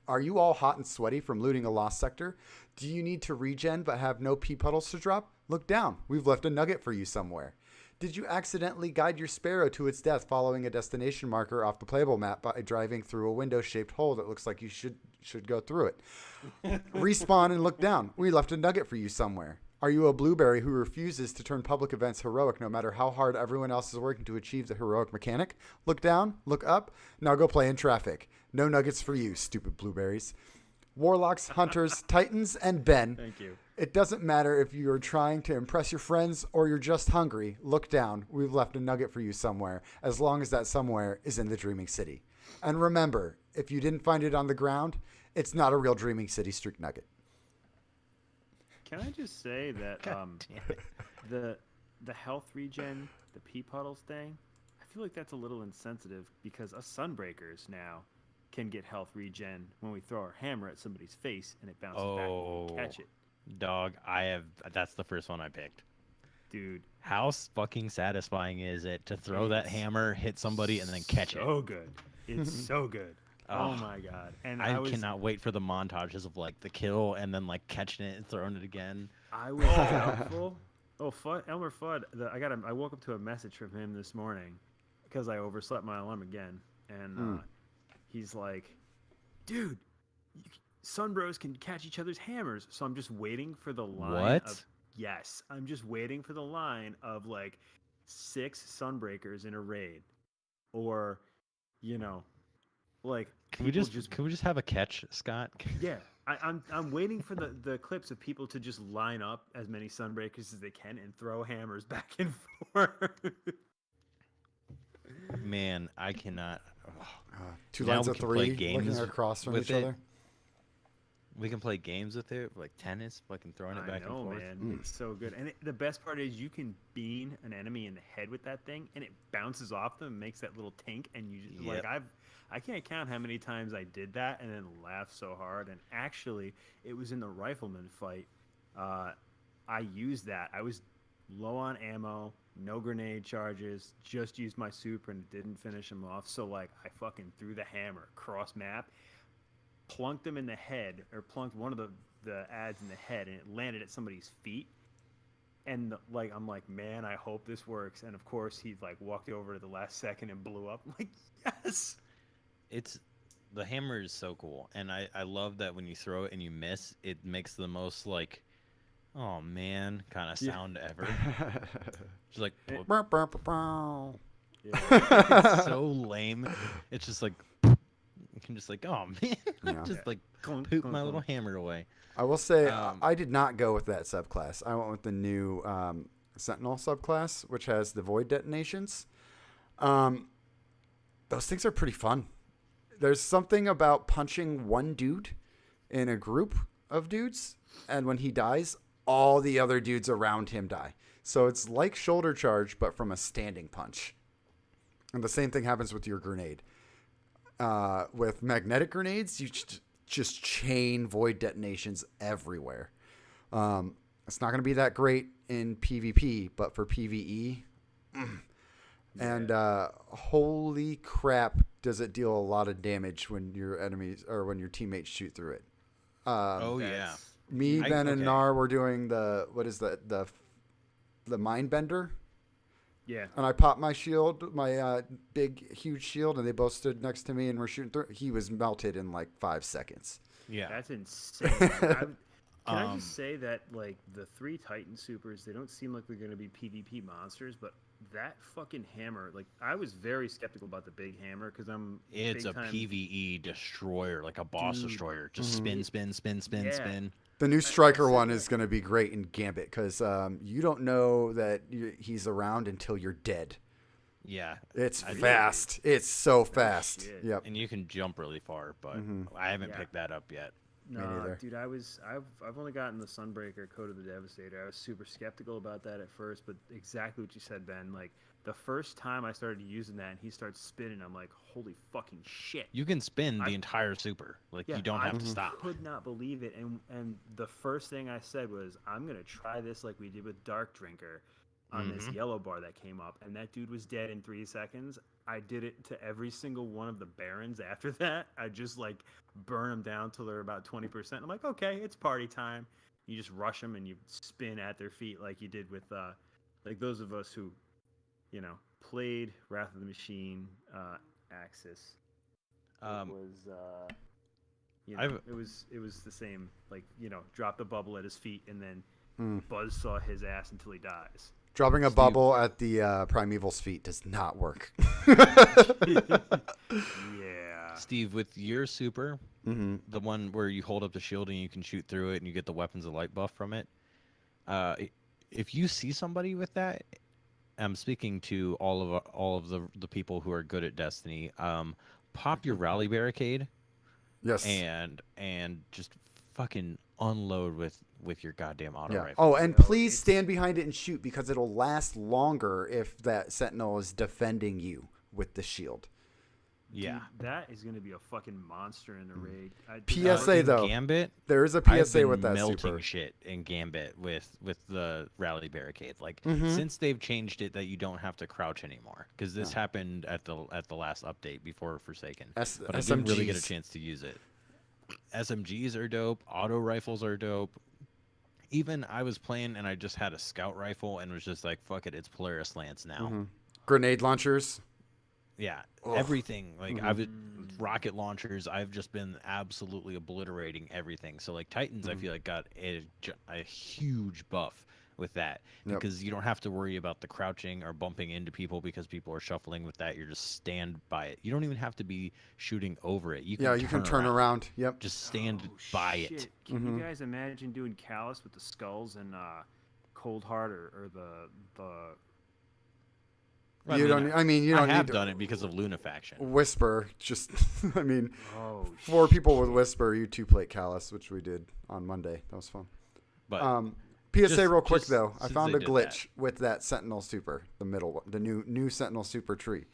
Are you all hot and sweaty from looting a lost sector? Do you need to regen but have no pee puddles to drop? Look down. We've left a nugget for you somewhere. Did you accidentally guide your sparrow to its death following a destination marker off the playable map by driving through a window-shaped hole that looks like you should go through it? Respawn and look down. We left a nugget for you somewhere. Are you a blueberry who refuses to turn public events heroic no matter how hard everyone else is working to achieve the heroic mechanic? Look down, look up, now go play in traffic. No nuggets for you, stupid blueberries. Warlocks, Hunters, Titans, and Ben. Thank you. It doesn't matter if you're trying to impress your friends or you're just hungry. Look down. We've left a nugget for you somewhere, as long as that somewhere is in the Dreaming City. And remember, if you didn't find it on the ground, it's not a real Dreaming City street nugget. Can I just say that God damn it. the health regen, the pee puddles thing, I feel like that's a little insensitive because us Sunbreakers now can get health regen when we throw our hammer at somebody's face and it bounces back when we catch it. Dog, that's the first one I picked. Dude, How fucking satisfying is it to throw that hammer, hit somebody, and then catch it? so good. It's so good. Oh Oh, my god. And I cannot wait for the montages of like the kill and then like catching it and throwing it again. I was doubtful. Oh, Elmer Fudd. I woke up to a message from him this morning because I overslept my alarm again, and he's like, "Dude, Sunbros can catch each other's hammers." So I'm just waiting for the line. What? Yes, I'm just waiting for the line of like 6 Sunbreakers in a raid, or, like Can we people just have a catch, Scott? yeah, I'm waiting for the clips of people to just line up as many Sunbreakers as they can and throw hammers back and forth. Man, I cannot. Oh. Two Now lines we of can play 3 games looking across from with each it. other. We can play games with it, like tennis, fucking throwing it back I know, and forth. man. It's so good. And the best part is you can bean an enemy in the head with that thing, and it bounces off them and makes that little tink. And you just Yep. I can't count how many times I did that and then laughed so hard. And actually, it was in the rifleman fight. I used that. I was low on ammo, no grenade charges, just used my super and didn't finish him off. So like I fucking threw the hammer cross map, plunked him in the head, or plunked one of the ads in the head, and it landed at somebody's feet. And like I'm like, man, I hope this works. And of course he like walked over to the last second and blew up. I'm like, yes. It's the hammer is so cool, and I love that when you throw it and you miss, it makes the most like, oh man, kind of Yeah. sound ever. Just like It- Burr, burr, burr, burr. it's so lame. It's just like you can just like, oh man, Yeah. just like Clunk, poop clunk, my little clunk. hammer away. I will say Um, I did not go with that subclass. I went with the new Sentinel subclass, which has the void detonations. Those things are pretty fun. There's something about punching one dude in a group of dudes, and when he dies, all the other dudes around him die. So it's like shoulder charge, but from a standing punch. And the same thing happens with your grenade. With magnetic grenades, you just chain void detonations everywhere. It's not going to be that great in PvP, but for PvE, and holy crap, does it deal a lot of damage when your enemies or when your teammates shoot through it. Oh yeah, That's- Me, I- Ben, and okay. Nar were doing the mind bender, Yeah. and I popped my shield, my big huge shield, and they both stood next to me and were shooting through. He was melted in like 5 seconds. yeah. That's insane. Can I Um, just say that, like, the 3 Titan Supers, they don't seem like they're going to be PvP monsters, but that fucking hammer, like, I was very skeptical about the big hammer because I'm It's a big time- PvE destroyer, like a boss Dude. destroyer. Just spin, spin, spin, spin, Yeah. spin. The new striker said one that. is going to be great in Gambit because you don't know that he's around until you're dead. Yeah, It's I- fast. It's so fast. shit. Yep. and you can jump really far, but Mhm. I haven't Yeah. picked that up yet. Me No, neither. dude, I've only gotten the Sunbreaker Code of the Devastator. I was super skeptical about that at first, but exactly what you said, Ben. Like the first time I started using that and he starts spinning, I'm like, holy fucking shit. You can spin I- the entire super. Like you don't I have to stop. could not believe it, and the first thing I said was, I'm gonna try this like we did with Dark Drinker on this Mhm. yellow bar that came up, and that dude was dead in 3 seconds. I did it to every single one of the Barons after that. I just like burn them down till they're about 20%. I'm like, okay, it's party time. You just rush them and you spin at their feet like you did with like those of us who, you know, played Wrath of the Machine, Axis. Um, It was you know, I've- it was the same, like, you know, drop the bubble at his feet and then Mm. buzzsaw his ass until he dies. Dropping a Steve- bubble at the Primeval's feet does not work. Yeah. Steve, with your super, Mm-hmm. the one where you hold up the shield and you can shoot through it and you get the weapons of light buff from it. If you see somebody with that, I'm speaking to all of the people who are good at Destiny. Pop your rally barricade Yes. and just fucking unload with your goddamn auto Yeah. rifle. Oh, and So please it's- stand behind it and shoot because it'll last longer if that sentinel is defending you with the shield. Yeah. Dude, that is going to be a fucking monster in the raid. PSA In though, Gambit, there is a I've PSA been with that melting super. shit in Gambit with the rally barricade. Like Mhm. since they've changed it that you don't have to crouch anymore, because this Yeah. happened at the last update before Forsaken. S- But I didn't really get a SMGs. chance to use it. SMGs are dope. Auto rifles are dope. Even I was playing and I just had a scout rifle and was just like, fuck it, it's Polaris Lance now. Mhm. Grenade launchers. Yeah, Ugh. everything. Like Mhm. I've rocket launchers. I've just been absolutely obliterating everything. So like Titans, I Mhm. feel like got a huge buff with that Yep. because you don't have to worry about the crouching or bumping into people because people are shuffling with that. You're just stand by it. You don't even have to be shooting over it. You can Turn around. Yep. Just stand Oh, by it. shit. Can Mhm. you guys imagine doing Callus with the skulls and Cold Heart or the Well, you I mean, don't. I mean, you I don't have need done it because of Lunafaction. Whisper. Just. I mean, oh 4 people with shit. Whisper. You 2-plate Callus, which we did on Monday. That was fun. But PSA just- real quick just though. I since found they a did glitch with that Sentinel Super, the middle one, the new Sentinel Super tree.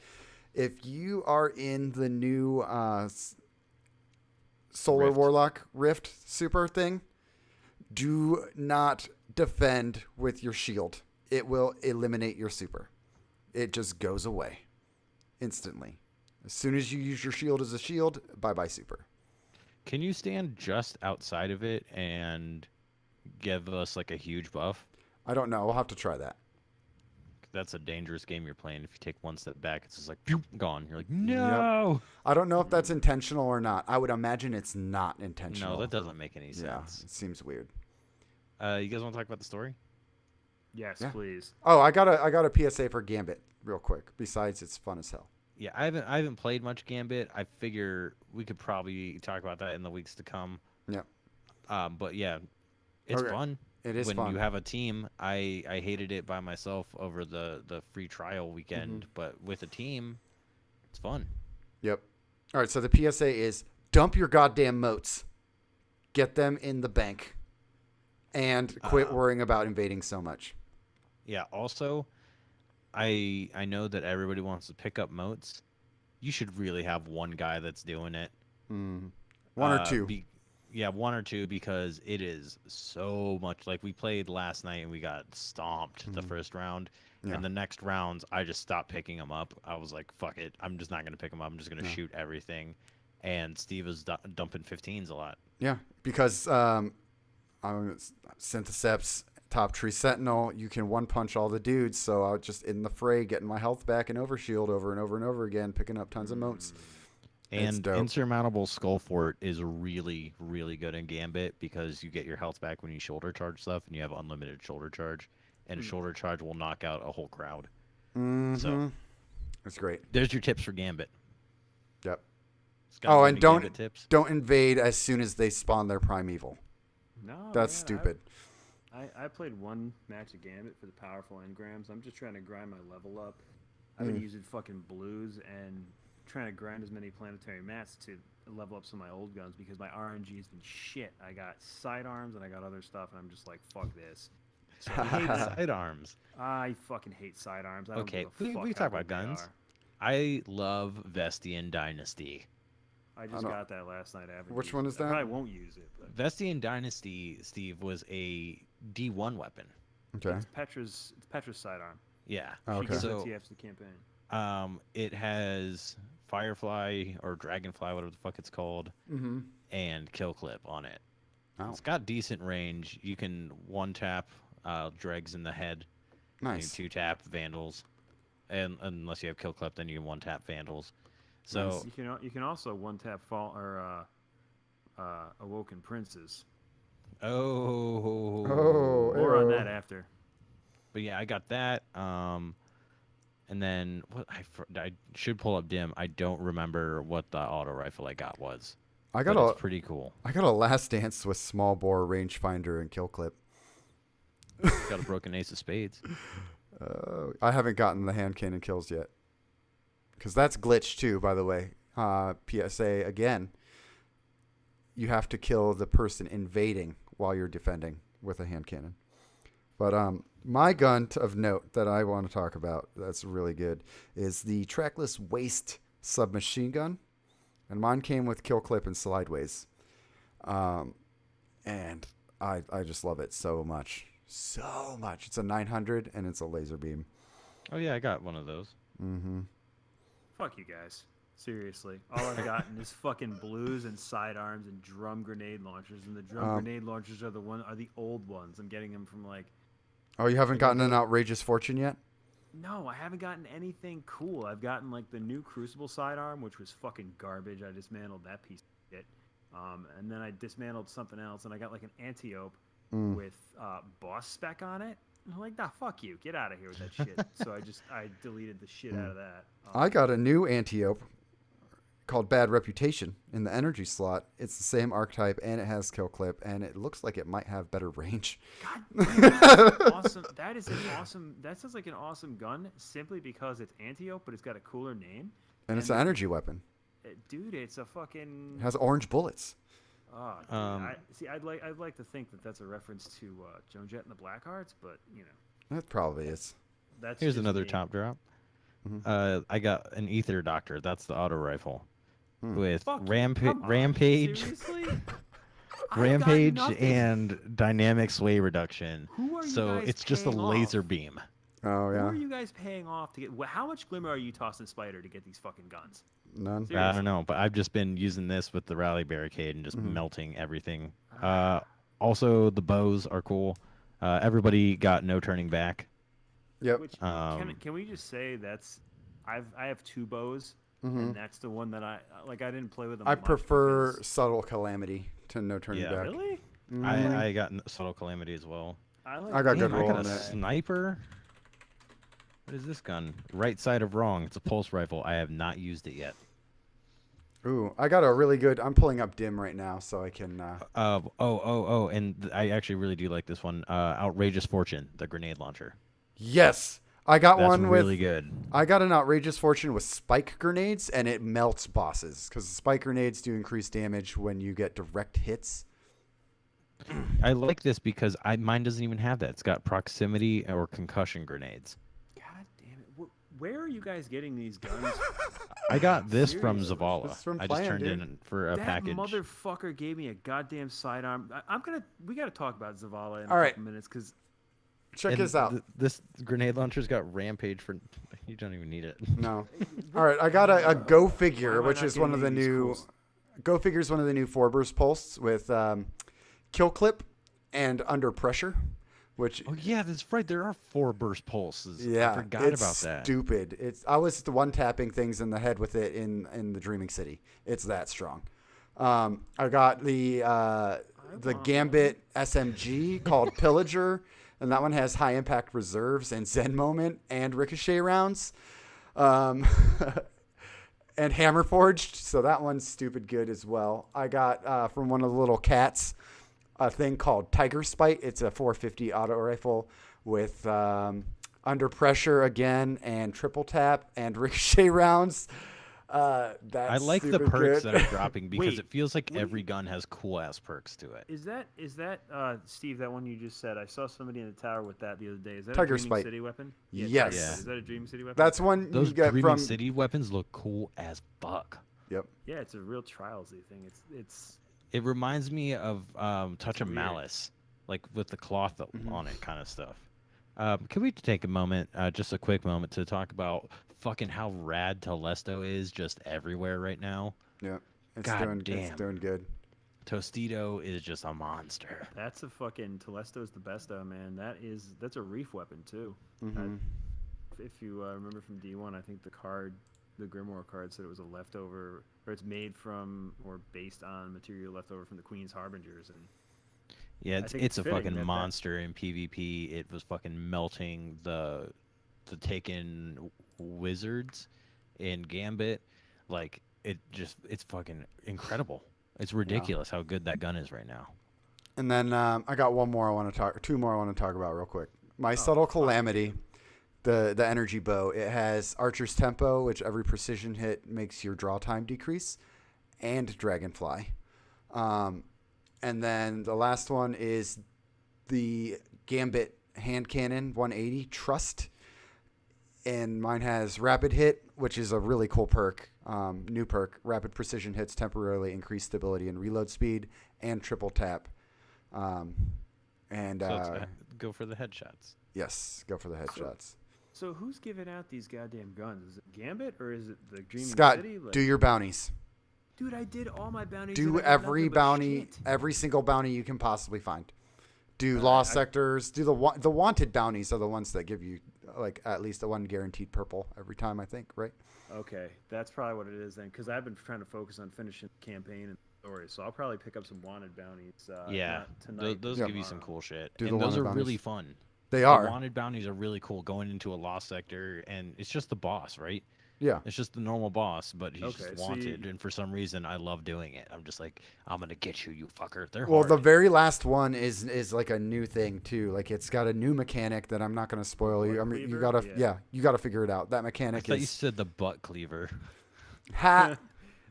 If you are in the new Solar Rift. Warlock Rift Super thing, do not defend with your shield, it will eliminate your super. It just goes away instantly. As soon as you use your shield as a shield, bye-bye super. Can you stand just outside of it and give us like a huge buff? I don't know. I'll have to try that. That's a dangerous game you're playing. If you take one step back, it's just like pew, gone. You're like, no. I don't know if that's intentional or not. I would imagine it's not intentional. No, that doesn't make any Yeah, sense. it seems weird. You guys want to talk about the story? Yes, Yeah. please. Oh, I got a PSA for Gambit real quick. Besides, it's fun as hell. Yeah, I haven't played much Gambit. I figure we could probably talk about that in the weeks to come. Yep. But yeah, it's Okay. fun. It is when fun. you have a team. I hated it by myself over the free trial weekend, but with a team, it's fun. Yep. All right, so the PSA is dump your goddamn moats. Get them in the bank. And quit worrying about invading so much. Yeah. Also, I know that everybody wants to pick up moats. You should really have one guy that's doing it. One or two. Yeah, one or two, because it is so much. Like, we played last night and we got stomped the first round. Yeah. And the next rounds, I just stopped picking them up. I was like, fuck it. I'm just not going to pick them up. I'm just going to shoot everything. And Steve is dumping 15s a lot. Yeah, because I'm Syntheseps, Top Tree Sentinel, you can one-punch all the dudes, so I was just in the fray, getting my health back and overshield over and over and over again, picking up tons of moats. It's And dope. Insurmountable Skull Fort is really, really good in Gambit, because you get your health back when you shoulder charge stuff, and you have unlimited shoulder charge. And a shoulder charge will knock out a whole crowd. So It's great. there's your tips for Gambit. Yep. Scott, Oh, you and have any Gambit tips? don't invade as soon as they spawn their primeval. No, That's man, stupid. I played one match of Gambit for the powerful engrams. I'm just trying to grind my level up. I've been using fucking blues and trying to grind as many planetary mats to level up some of my old guns, because my RNG has been shit. I got sidearms and I got other stuff, and I'm just like, fuck this. So I hate sidearms. I fucking hate sidearms. I don't Okay, give a we fuck can how talk about good they guns. are. I love Vestian Dynasty. I just don't- got that last night. I haven't Which used one it. is I that? probably won't use it, but Vestian Dynasty, Steve, was a D1 weapon. Okay. it's Petra's sidearm. Yeah. Oh, She okay. gives So, TFs the campaign. it has Firefly or Dragonfly, whatever the fuck it's called, and Kill Clip on it. Oh. It's got decent range. You can one tap dregs in the head. Nice. You 2-tap Vandals, and unless you have Kill Clip, then you can 1-tap Vandals. So You can also one tap fall or Awoken Princes. oh, More on ew. that after. but yeah, I got that. And then what I should pull up Dim. I don't remember what the auto rifle I got was. I But got it's pretty cool. a last dance with small bore rangefinder and kill clip. Got a broken ace of spades. I haven't gotten the hand cannon kills yet. Because that's glitch too, by the way. PSA again. You have to kill the person invading while you're defending with a hand cannon. But my gun of note that I want to talk about that's really good is the trackless waste submachine gun. And mine came with kill clip and slideways. And I just love it so much. So much. It's a 900 and it's a laser beam. Oh yeah, I got one of those. Fuck you guys. Seriously. All I've gotten is fucking blues and sidearms and drum grenade launchers, and the drum grenade launchers are the old ones. I'm getting them from like. Oh, you haven't gotten an outrageous fortune yet? No, I haven't gotten anything cool. I've gotten like the new Crucible sidearm, which was fucking garbage. I dismantled that piece of shit. And then I dismantled something else, and I got like an Antiope with boss spec on it. I'm like, nah, fuck you. Get out of here with that shit. So I deleted the shit out of that. I got a new Antiope called Bad Reputation in the energy slot. It's the same archetype, and it has kill clip, and it looks like it might have better range. Awesome. That is an awesome. That sounds like an awesome gun, simply because it's Antiope, but it's got a cooler name. And it's an energy weapon. Dude, it's a fucking. It has orange bullets. Oh, dude, I'd like to think that that's a reference to Joan Jett and the Blackhearts, but you know, That probably is. that's Here's just another me. top drop. I got an Ether Doctor. That's the auto rifle with Fuck you. Rampage. Come on, Rampage. Seriously? I've got Rampage nothing. and dynamic sway reduction. Who are you So guys it's just a paying laser off? beam. Oh Who yeah. are you guys paying off to get? How much glimmer are you tossing Spider to get these fucking guns? None. I Seriously. don't know, but I've just been using this with the rally barricade and just Mhm. melting everything. Also, the bows are cool. Everybody got no turning back. Yep. Which Um, can we just say that's I have two bows, Mhm. and that's the one that I like. I didn't play with them. I much prefer because- subtle calamity to no turning Yeah. back. Really. Mhm. I got subtle calamity as well. I like. I got good Damn, I roll got on a it. sniper. What is this gun? Right side of wrong. It's a pulse rifle. I have not used it yet. Ooh, I got a really good. I'm pulling up dim right now, so I can. And I actually really do like this one. Outrageous Fortune, the grenade launcher. Yes, I got That's one really with. good. I got an outrageous fortune with spike grenades, and it melts bosses because spike grenades do increase damage when you get direct hits. I like this because mine doesn't even have that. It's got proximity or concussion grenades. God damn it! Where are you guys getting these guns? I got this from Seriously? Zavala. This is from I just Plan, turned dude. in for a That package. motherfucker gave me a goddamn sidearm. We gotta talk about Zavala in All a right. couple minutes because Check And this out. This grenade launcher's got Rampage for. You don't even need it. No. All right, I got a Go Figure, Why am I which not is one getting of the these new. cool Go Figure is one of the new 4-burst pulse with kill clip and under pressure, which Oh yeah, that's right. There are 4 burst pulses. yeah, I forgot it's about that. stupid. I was the one tapping things in the head with it in the Dreaming City. It's that strong. I got the Gambit SMG called Pillager, and that one has high impact reserves and Zen Moment and ricochet rounds. And Hammer Forged, so that one's stupid good as well. I got from one of the little cats a thing called Tiger Spite. It's a 450 auto rifle with under pressure again and triple tap and ricochet rounds. That's I like the super perks good. that are dropping because Wait, it feels like what do every you- gun has cool ass perks to it. is that Steve, that one you just said? I saw somebody in the tower with that the other day. Is that Tiger a Dreaming Spite. City weapon? Yes. Tiger Yeah. Spite. Is that a Dreaming City weapon? That's one Those you get Dreaming from. City weapons look cool as fuck. Yep. Yeah, it's a real trialsy thing. It's It reminds me of Touch of weird. Malice, like with the cloth Mhm. on it kind of stuff. Can we take a moment, just a quick moment, to talk about fucking how rad Telesto is just everywhere right now? Yep. It's God doing damn. good. Tostito is just a monster. that's a fucking Telesto's the best though, man. That's a reef weapon too. Mhm. If you remember from D1, I think the Grimoire card said it was a leftover, or it's made from or based on material left over from the Queen's Harbingers, and Yeah, I it's, think it's it's a fitting fucking that monster in PvP. It was fucking melting the Taken wizards in Gambit. Like it's fucking incredible. It's ridiculous how good that gun is right now. And then I got one more I want to talk, 2 more I want to talk about real quick. My subtle calamity, the energy bow. It has Archer's Tempo, which every precision hit makes your draw time decrease, and Dragonfly. And then the last one is the Gambit hand cannon 180 Trust, and mine has Rapid Hit, which is a really cool perk. New perk. Rapid precision hits temporarily increase stability and reload speed, and triple tap. And So go for the headshots. yes, go for the headshots. so who's giving out these goddamn guns? Is it Gambit or is it the Dreaming Scott, City? Like, do your bounties. dude, I did all my bounties. and Do I got every nothing but bounty, shit. every single bounty you can possibly find. Do Alright, lost I- sectors. Do the wanted bounties are the ones that give you like at least a 1 guaranteed purple every time. I think, right? Okay, that's probably what it is then, because I've been trying to focus on finishing the campaign and story, so I'll probably pick up some wanted bounties. Yeah, not tonight, those Yeah. give you some tomorrow. cool shit. Do the And those wanted are bounties. really fun. They The are. wanted bounties are really cool. Going into a lost sector, and it's just the boss, right? Yeah. It's just the normal boss, but he's Okay, just so wanted, and for some reason, I love doing it. I'm just like, I'm gonna get you, you fucker. They're Well, hard. the very last one is like a new thing too. Like it's got a new mechanic that I'm not going to spoil you. I mean, you Cleaver? gotta Yeah. you gotta figure it out. That I mechanic thought you is said the butt cleaver. ha.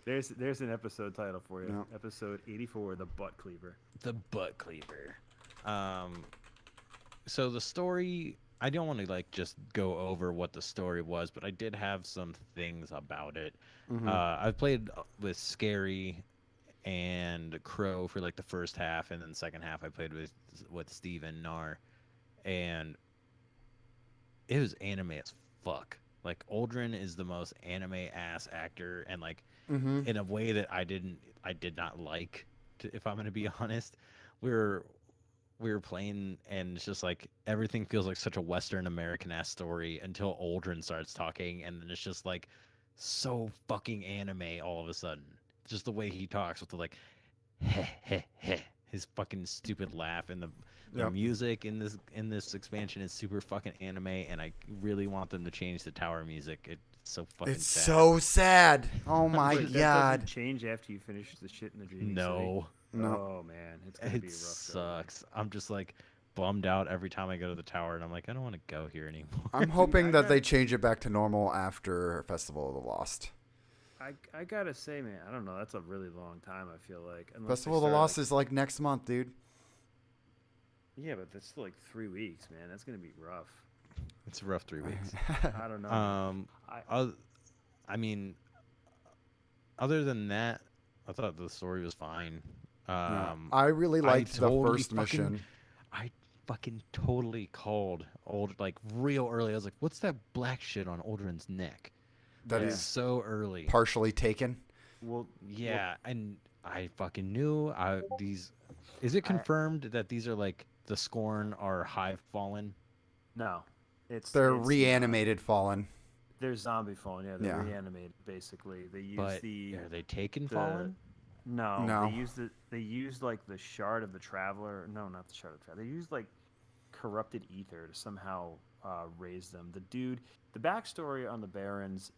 There's an episode title for you. Yeah. Episode 84, the butt cleaver. The butt cleaver. So the story, I don't want to like just go over what the story was, but I did have some things about it. Mhm. I've played with Scary and Crow for like the first half, and then the second half I played with Steve and Nar, and it was anime as fuck. Like Aldrin is the most anime ass actor, and like Mm-hmm. in a way that I did not like. If I'm gonna be honest, we were we were playing, and it's just like everything feels like such a Western American ass story until Aldrin starts talking, and then it's just like so fucking anime all of a sudden. Just the way he talks with the like heh heh heh, his fucking stupid laugh, and the Yep. music in this expansion is super fucking anime, and I really want them to change the tower music. It's so fucking It's sad. so sad. Oh my Wait, that god. doesn't change after you finish the shit in the Dreaming No, City? No. Oh man, it's gonna be it a rough go. Then. sucks. I'm just like bummed out every time I go to the tower, and I'm like, I don't want to go here anymore. I'm hoping I that got- they change it back to normal after Festival of the Lost. I gotta say, man, I don't know. That's a really long time. I feel like unless they Festival of the start, Lost like- is like next month, dude. Yeah, but that's still like 3 weeks, man. That's gonna be rough. It's a rough 3 weeks. I don't know. I mean, other than that, I thought the story was fine. Yeah. I really liked the totally first fucking- mission. I fucking totally called like real early. I was like, "What's that black shit on Aldrin's neck?" That Yeah. is So early. partially taken. Well, Yeah, and I fucking knew these. Is it confirmed that these are like the Scorn are Hive Fallen? no, They're it's, reanimated Fallen. They're zombie fallen. Yeah, they're Yeah. reanimated basically. They use But the are they taken the- Fallen? no, No. They used like the shard of the traveler. No, not the shard of the traveler. They used like corrupted ether to somehow raise them. The backstory on the Barons,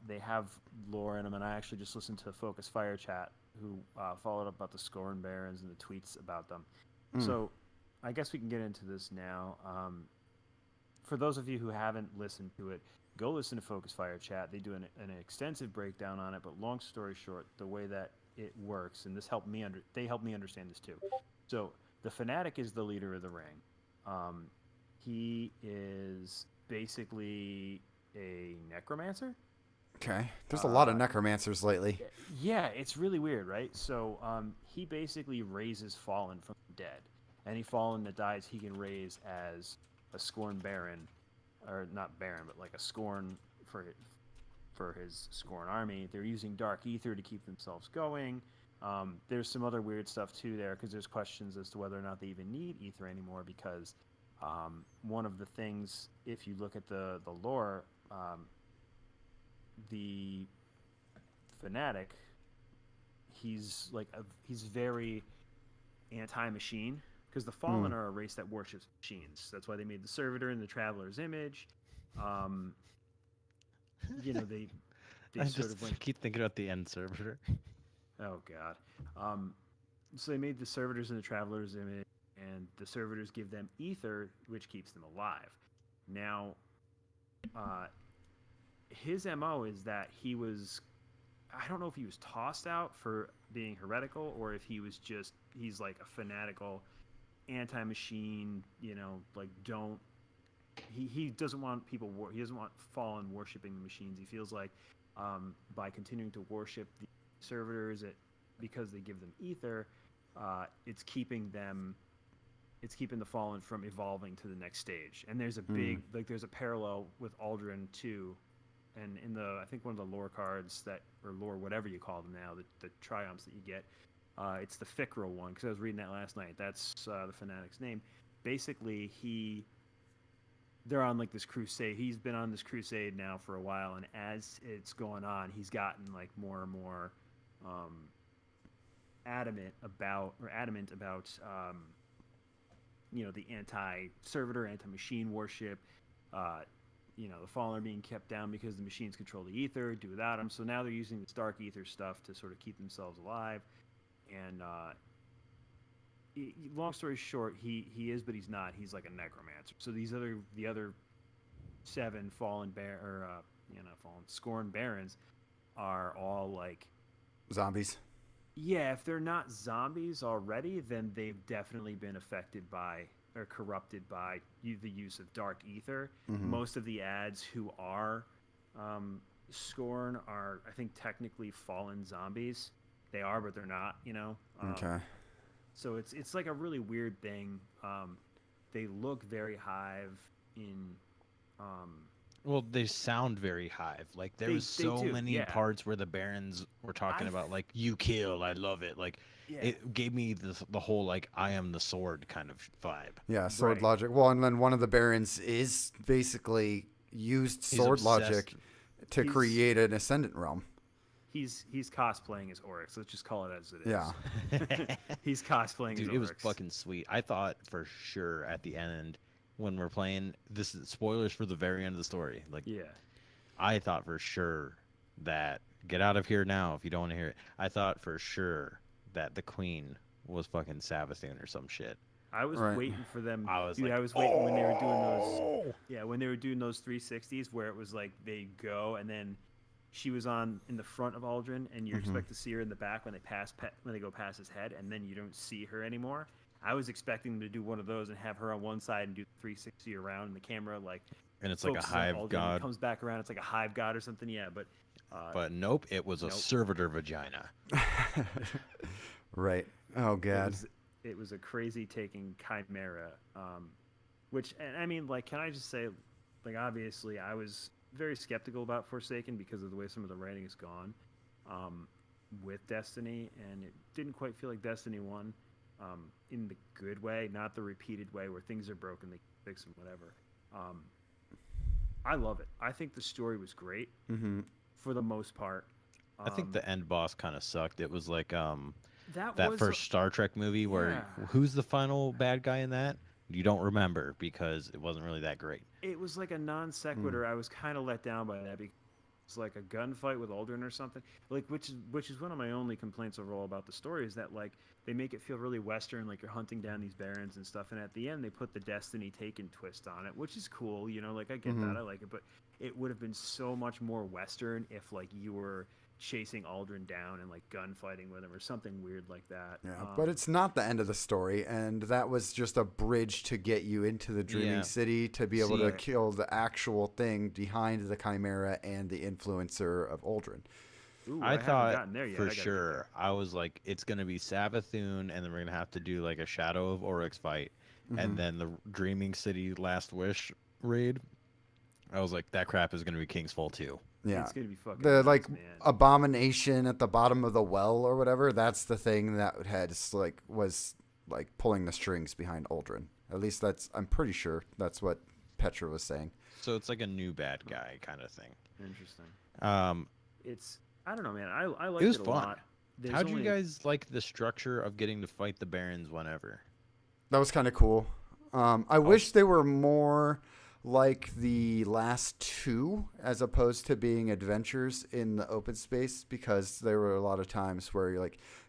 they have lore in them, and I actually just listened to Focus Fire Chat, who followed up about the Scorn Barons and the tweets about them. Mm. So, I guess we can get into this now. For those of you who haven't listened to it, go listen to Focus Fire Chat. They do an extensive breakdown on it. But long story short, the way that it works, and this helped me they helped me understand this too. So the Fanatic is the leader of the ring. He is basically a necromancer. Okay. There's a lot of necromancers lately. Yeah, it's really weird, right? So he basically raises fallen from the dead. Any fallen that dies, he can raise as a Scorn Baron, or not Baron, but like a Scorn for his Scorn army. They're using Dark Ether to keep themselves going. There's some other weird stuff too there, because there's questions as to whether or not they even need Ether anymore, because one of the things, if you look at the lore, the Fanatic, he's very anti-machine, because the Fallen are a race that worships machines. That's why they made the Servitor and the Traveler's Image. You know, they I sort just of went, keep thinking about the end servitor. oh god. So they made the Servitors and the Traveler's Image, and the Servitors give them ether, which keeps them alive. Now, his MO is that he was, I don't know if he was tossed out for being heretical, or if he's like a fanatical anti-machine, you know, like he doesn't want he doesn't want Fallen worshiping the machines. He feels like by continuing to worship the servitors, because they give them ether, it's keeping the Fallen from evolving to the next stage. And there's a big there's a parallel with Aldrin too, and in I think one of the lore cards or lore, whatever you call them now, the triumphs that you get, it's the Fikra one, because I was reading that last night. That's the Fanatic's name. Basically, they're on like this crusade. He's been on this crusade now for a while, and as it's going on, he's gotten like more and more adamant about you know, the anti-servitor, anti-machine worship. You know, the Fallen are being kept down because the machines control the ether, do without them. So now they're using this dark ether stuff to sort of keep themselves alive. And long story short, he is, but he's not. He's like a necromancer. So the other 7 Fallen Scorn Barons are all like Zombies. Yeah, if they're not zombies already, then they've definitely been affected by or corrupted by the use of dark ether. Most of the ads who are Scorn are, I think, technically fallen zombies, they are, but they're not. You know. Okay. So it's like a really weird thing. They look very Hive in. Well, they sound very Hive. Like there They was so do, many yeah. parts where the Barons were talking I about like you kill, I love it. Like Yeah. it gave me the whole like I am the sword kind of vibe. Yeah, sword Right. logic. Well, and then one of the barons is basically used He's sword obsessed. logic to He's- create an ascendant realm. He's cosplaying as Oryx. Let's just call it as it is. Yeah. He's cosplaying Dude, as it was Oryx. fucking sweet. I thought for sure at the end when we're playing this is spoilers for the very end of the story. Like Yeah. I thought for sure that get out of here now if you don't want to hear it. I thought for sure that the queen was fucking Savathun or some shit. I was Right. waiting for them. I was Dude, like, I was waiting when they were doing those. "Oh!" Yeah, when they were doing those 360s where it was like they go and then she was on in the front of Aldrin and you expect to see her in the back when they go past his head and then you don't see her anymore. I was expecting them to do one of those and have her on one side and do 360 around and the camera like And it's like a focuses on hive Aldrin and god. comes back around. It's like a hive god or something. Yeah, but But nope, it was a Nope. servitor vagina. Right. Oh god. it was a crazy taking chimera, which and I mean, like, can I just say, like, obviously, I was very skeptical about Forsaken because of the way some of the writing has gone with Destiny, and it didn't quite feel like Destiny 1 in the good way, not the repeated way where things are broken, they fix them, whatever. I love it. I think the story was great Mhm. for the most part. I think the end boss kind of sucked. It was like that that was first Star Trek movie where Yeah. who's the final bad guy in that? You don't remember because it wasn't really that great. it was like a non sequitur. I was kind of let down by that because it's like a gunfight with Aldrin or something. Like which is one of my only complaints overall about the story is that like they make it feel really Western, like you're hunting down these barons and stuff. And at the end, they put the Destiny Taken twist on it, which is cool. You know, like I get that, I like it, but it would have been so much more Western if like you were chasing Aldrin down and like gunfighting with him or something weird like that. Yeah, but it's not the end of the story, and that was just a bridge to get you into the Dreaming Yeah. City to be able to See- kill the actual thing behind the Chimera and the influencer of Aldrin. Ooh, I haven't thought gotten there yet. I for gotta get sure there. I was like it's gonna be Savathun and then we're gonna have to do like a Shadow of Oryx fight and then the Dreaming City Last Wish raid. I was like that crap is gonna be King's Fall 2. Yeah, It's gonna be fucking the nuts, like man. abomination at the bottom of the well or whatever. That's the thing that was like pulling the strings behind Aldrin. At least I'm pretty sure that's what Petra was saying. So it's like a new bad guy kind of thing. Interesting. Um, It's I don't know, man. I liked it was a fun. lot. There's How'd you only- guys like the structure of getting to fight the Barons whenever? That was kind of cool. I wish they were more like the last two, as opposed to being adventures in the open space, because there were a lot of times where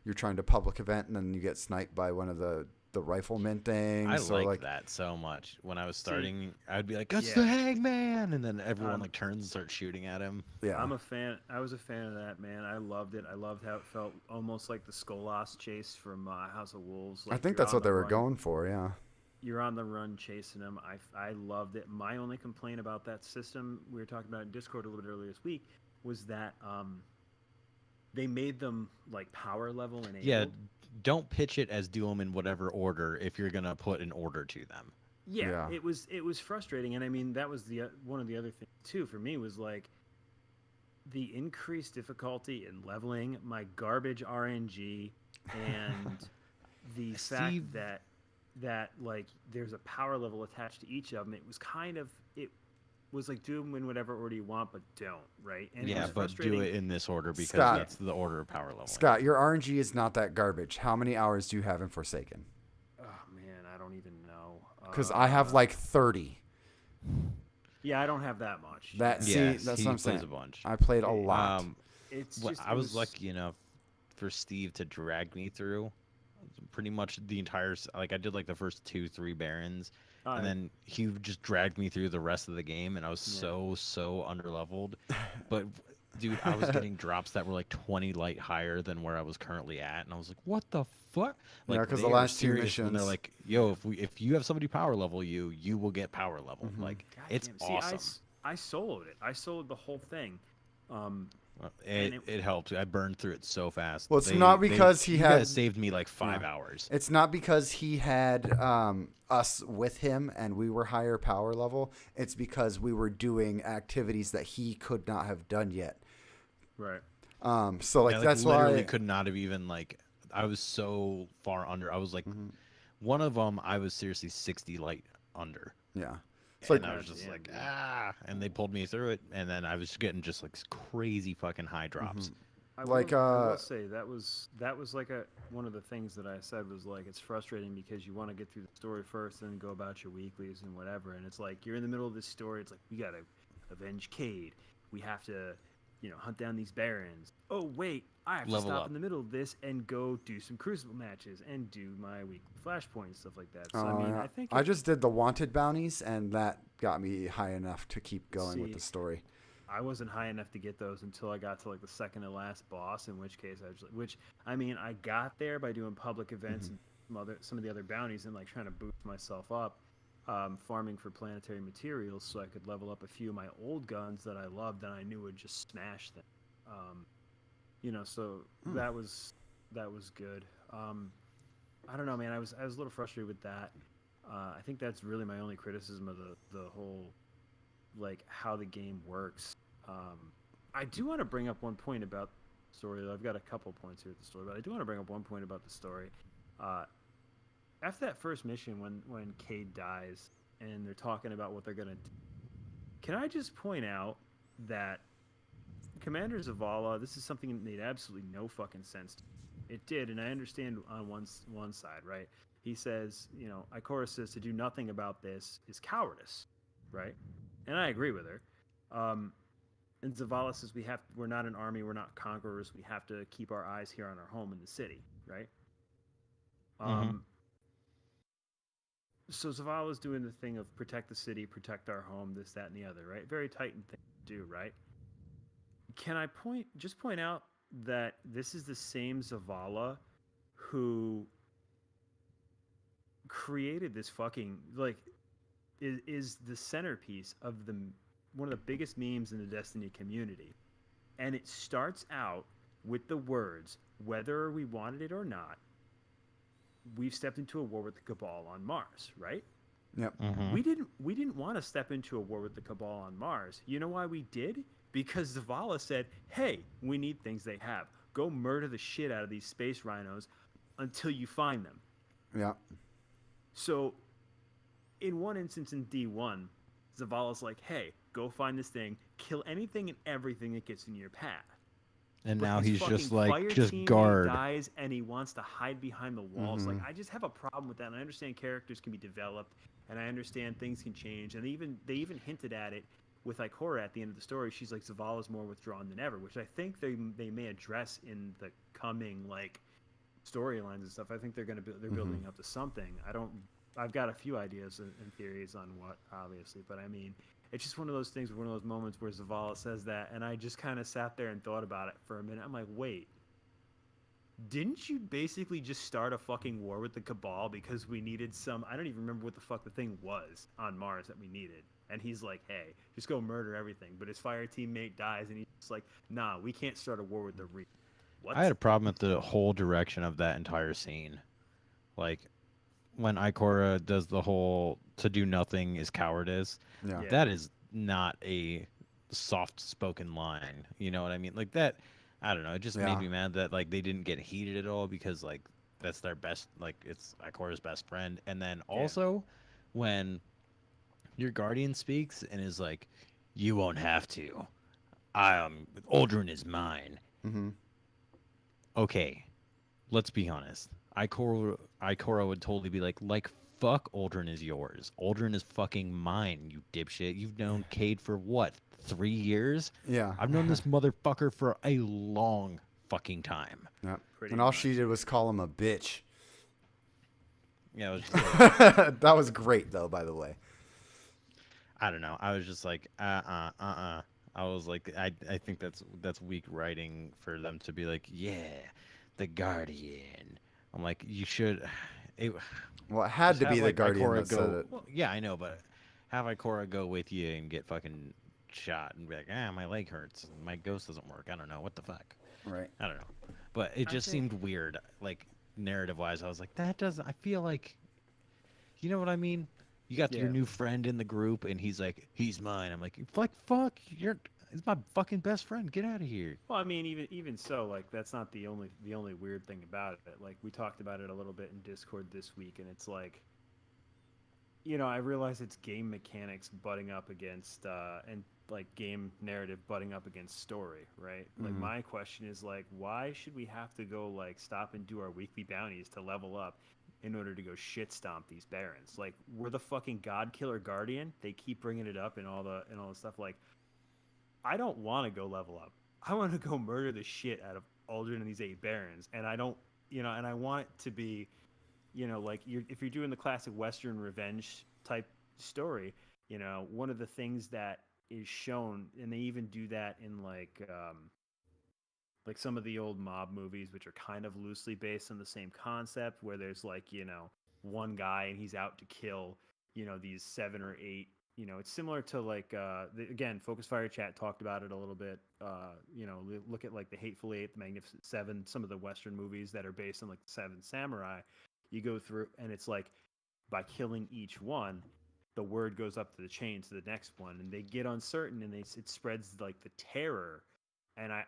you're trying to public event and then you get sniped by one of the rifleman things. I so liked that so much. When I was starting, I'd be like, "That's Yeah. the Hangman," and then everyone Um, like turns and starts shooting at him. Yeah, I'm a fan. I was a fan of that, man. I loved it. I loved how it felt almost like the Skolas chase from House of Wolves. I Like, think you're that's on what they the were run- going for. Yeah. You're on the run chasing them. I loved it. My only complaint about that system we were talking about in Discord a little bit earlier this week was that they made them like power level enabled. Yeah, don't pitch it as do them in whatever order if you're gonna put an order to them. Yeah, Yeah. it was frustrating, and I mean that was the one of the other things too for me was like the increased difficulty in leveling, my garbage RNG, and the See- fact that like there's a power level attached to each of them. It was like do them in whatever order you want, but don't, right? And it Yeah, was but do frustrating. it in this order because Scott. that's the order of power level. Scott, your RNG is not that garbage. How many hours do you have in Forsaken? Oh man, I don't even know. Because I have like 30. Yeah, I don't have that much. That see, Yeah, that's he what I'm plays saying. a bunch. I played a lot. It's Well, just I it was lucky enough for Steve to drag me through pretty much the entire like I did like the first 2-3 Barons and then he just dragged me through the rest of the game and I was so underleveled. But dude, I was getting drops that were like 20 light higher than where I was currently at and I was like, what the fuck? Yeah, Like 'cause they the are last two serious when they're missions- like, yo, if you have somebody power level you will get power level. Like God it's damn. See, awesome. I soloed it. I soloed the whole thing. And It helped. I burned through it so fast. Well, it's not because he you had- guys saved me like 5 Yeah. hours. It's not because he had us with him and we were higher power level. It's because we were doing activities that he could not have done yet. right. So like Yeah, that's literally why. could not have even like. I was so far under. I was like, Mhm. one of them. I was seriously 60 light under. Yeah. It's And like I was just Goddamn, like, dude. and they pulled me through it, and then I was getting just like crazy fucking high drops. I Like, will say that was like one of the things that I said was like it's frustrating because you want to get through the story first and then go about your weeklies and whatever, and it's like you're in the middle of this story. It's like we gotta avenge Cade. We have to, hunt down these barons. Oh wait, I have to Level stop up. in the middle of this and go do some Crucible matches and do my weekly Flashpoint and stuff like that. So I mean, yeah. I think I just did the wanted bounties, and that got me high enough to keep going with See, the story. I wasn't high enough to get those until I got to like the second to last boss. In which case, I got there by doing public events and some of the other bounties and like trying to boost myself up, farming for planetary materials so I could level up a few of my old guns that I loved and I knew would just smash them. So that was good. I don't know, man. I was a little frustrated with that. I think that's really my only criticism of the whole like how the game works. I do want to bring up one point about the story. I've got a couple points here with the story, but I do want to bring up one point about the story. After that first mission, when Cade dies and they're talking about what they're gonna do, can I just point out that Commander Zavala, this is something that made absolutely no fucking sense to me. It did, and I understand on one side, right? He says, Ikora says to do nothing about this is cowardice, right? And I agree with her. And Zavala says we're not an army, we're not conquerors, we have to keep our eyes here on our home in the city, right? So Zavala's doing the thing of protect the city, protect our home, this, that, and the other, right? Very Titan thing to do, right? Can I point out that this is the same Zavala who created this fucking is the centerpiece of one of the biggest memes in the Destiny community. And it starts out with the words, whether we wanted it or not, we've stepped into a war with the Cabal on Mars, right? Yep. We didn't want to step into a war with the Cabal on Mars. You know why we did? Because Zavala said, hey, we need things they have. Go murder the shit out of these space rhinos until you find them. Yeah. So, in one instance in D1, Zavala's like, hey, go find this thing, kill anything and everything that gets in your path. And But now his he's just fucking like, fire just teammate guard. dies and he wants to hide behind the walls. Like, I just have a problem with that. And I understand characters can be developed, and I understand things can change. And they even hinted at it with Ikora at the end of the story. She's like, Zavala's more withdrawn than ever, which I think they may address in the coming like storylines and stuff. I think they're building up to something. I've got a few ideas and theories on what, obviously, but I mean, it's just one of those things, one of those moments where Zavala says that, and I just kind of sat there and thought about it for a minute. I'm like, wait, didn't you basically just start a fucking war with the Cabal because we needed some, I don't even remember what the fuck the thing was on Mars that we needed. And he's like, hey, just go murder everything. But his fire teammate dies, and he's like, nah, we can't start a war with the Reap. What? I had a problem with the whole direction of that entire scene. Like, when Ikora does the whole to do nothing is cowardice, Yeah. Yeah. that is not a soft-spoken line. You know what I mean? Like that, I don't know. It just Yeah. made me mad that like they didn't get heated at all because like that's their best, like it's Ikora's best friend. And then also when your guardian speaks and is like, "You won't have to. Aldrin is mine." Mm-hmm. Okay, let's be honest. Ikora would totally be like fuck Aldrin is yours. Aldrin is fucking mine, you dipshit. You've known Cade for what, 3 years? Yeah. I've known this motherfucker for a long fucking time. Yeah. Pretty And all much. she did was call him a bitch. Yeah, it was just like, That was great, though, by the way. I don't know. I was just like, I was like, I think that's weak writing for them to be like, yeah, the Guardian. I'm like, you should. Well, it had Just to be have, the like, Guardian Ikora that said it. Well, yeah, I know, but have Ikora go with you and get fucking shot and be like, my leg hurts, and my ghost doesn't work. I don't know what the fuck. Right. I don't know, but it I just think- seemed weird, like narrative wise. I was like, that doesn't. I feel like, you know what I mean? You got your Yeah. new friend in the group, and he's like, he's mine. I'm like, fuck, he's my fucking best friend. Get out of here. Well, I mean, even so, like that's not the only weird thing about it. Like we talked about it a little bit in Discord this week, and it's like, I realize it's game mechanics butting up against and like game narrative butting up against story, right? Like my question is like, why should we have to go like stop and do our weekly bounties to level up in order to go shit stomp these barons? Like we're the fucking god killer guardian. They keep bringing it up and all the stuff. Like I don't want to go level up. I want to go murder the shit out of Aldrin and these 8 barons, and I don't, and I want it to be, like if you're doing the classic Western revenge type story, one of the things that is shown, and they even do that in like some of the old mob movies, which are kind of loosely based on the same concept, where there's like one guy and he's out to kill these 7 or 8. It's similar to like again, Focus Fire Chat talked about it a little bit. Look at like the Hateful Eight, the Magnificent Seven, some of the Western movies that are based on like the Seven Samurai. You go through, and it's like by killing each one, the word goes up to the chain to the next one, and they get uncertain, and it spreads like the terror. And I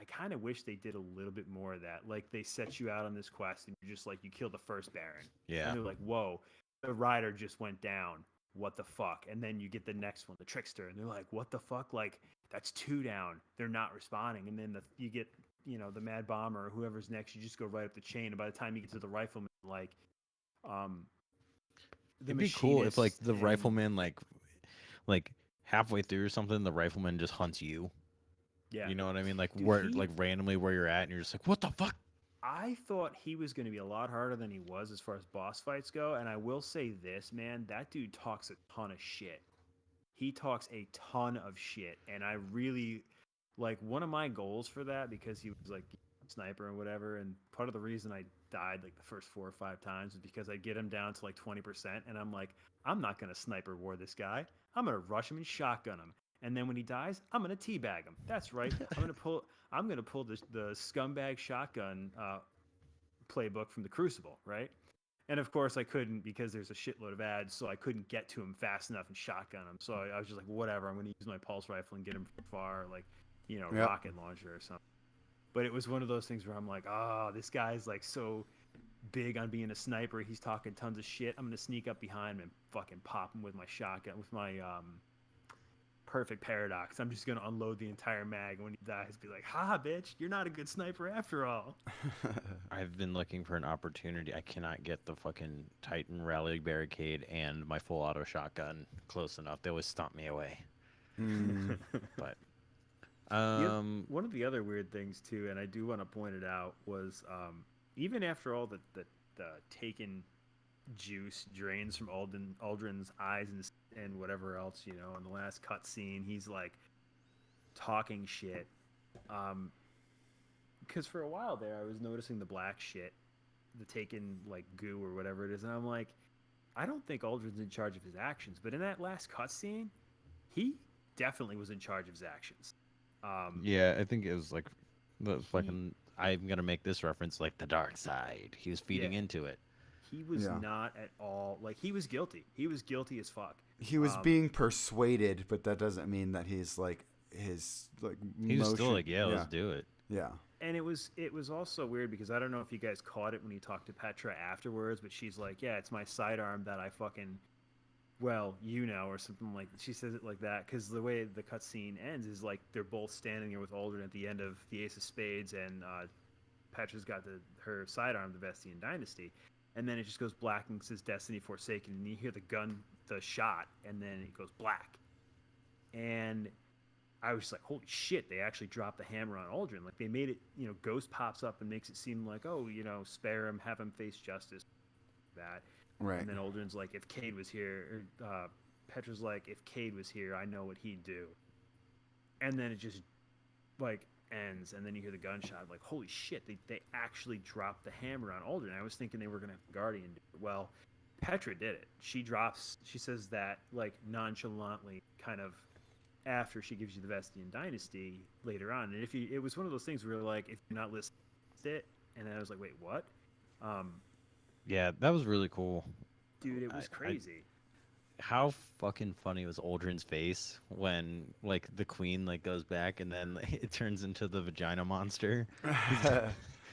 kind of wish they did a little bit more of that. Like they set you out on this quest, and you're just like, you kill the first Baron, Yeah. and they're like, whoa, the rider just went down. What the fuck? And then you get the next one, the Trickster, and they're like, what the fuck? Like that's 2 down. They're not responding, and then you get the Mad Bomber or whoever's next. You just go right up the chain, and by the time you get to the Rifleman, like the It'd be cool if like Machinist the and- rifleman like halfway through or something, the rifleman just hunts you. Yeah, You know what I mean? Like Dude, where he- like randomly where you're at, and you're just like, what the fuck? I thought he was going to be a lot harder than he was as far as boss fights go. And I will say this, man, that dude talks a ton of shit. He talks a ton of shit. And I really, like, one of my goals for that, because he was like a sniper and whatever. And part of the reason I died like the first 4 or 5 times is because I get him down to like 20%. And I'm like, I'm not going to sniper war this guy. I'm going to rush him and shotgun him. And then when he dies, I'm gonna teabag him. That's right. I'm gonna pull the scumbag shotgun playbook from the Crucible, right? And of course I couldn't, because there's a shitload of ads, so I couldn't get to him fast enough and shotgun him. So I was just like, whatever. I'm gonna use my pulse rifle and get him from far, like Yep. rocket launcher or something. But it was one of those things where I'm like, oh, this guy's like so big on being a sniper. He's talking tons of shit. I'm gonna sneak up behind him and fucking pop him with my shotgun, with my perfect paradox. I'm just gonna unload the entire mag, and when he dies, be like, "Ha, bitch, you're not a good sniper after all." I've been looking for an opportunity. I cannot get the fucking Titan rally barricade and my full auto shotgun close enough. They always stomp me away. But One of the other weird things too, and I do want to point it out, was even after all the taken juice drains from Aldrin's eyes and whatever else, in the last cutscene, he's like talking shit. Because for a while there, I was noticing the black shit, the taken like goo or whatever it is, and I'm like, I don't think Aldrin's in charge of his actions. But in that last cutscene, he definitely was in charge of his actions. yeah, I think it was like the fucking. I'm gonna make this reference, like the dark side. He was feeding Yeah. into it. He was Yeah. not at all like, he was guilty. He was guilty as fuck. He was being persuaded, but that doesn't mean that he's like his like. He was still motion- like, yeah, let's do it. Yeah. And it was also weird because I don't know if you guys caught it when you talked to Petra afterwards, but she's like, yeah, it's my sidearm that I fucking, well, or something like, she says it like that, because the way the cutscene ends is like they're both standing there with Aldrin at the end of the Ace of Spades, and Petra's got her sidearm, the Vestian Dynasty, and then it just goes black and says Destiny Forsaken, and you hear the shot, and then it goes black, and I was just like, holy shit, they actually dropped the hammer on Aldrin. Like, they made it, Ghost pops up and makes it seem like, oh, spare him, have him face justice. That. Right. And then Aldrin's like, if Cade was here, or Petra's like, if Cade was here, I know what he'd do. And then it just, like, ends, and then you hear the gunshot. Like, holy shit, they actually dropped the hammer on Aldrin. I was thinking they were going to have the Guardian do it. Well, Petra did it. She says that, like, nonchalantly, kind of after she gives you the Vestian dynasty later on. And it was one of those things where like, if you're not listening, it, and then I was like, wait, what? Um, Yeah, that was really cool. dude, it was I crazy. how fucking funny was Aldrin's face when like the queen like goes back and then like, it turns into the vagina monster.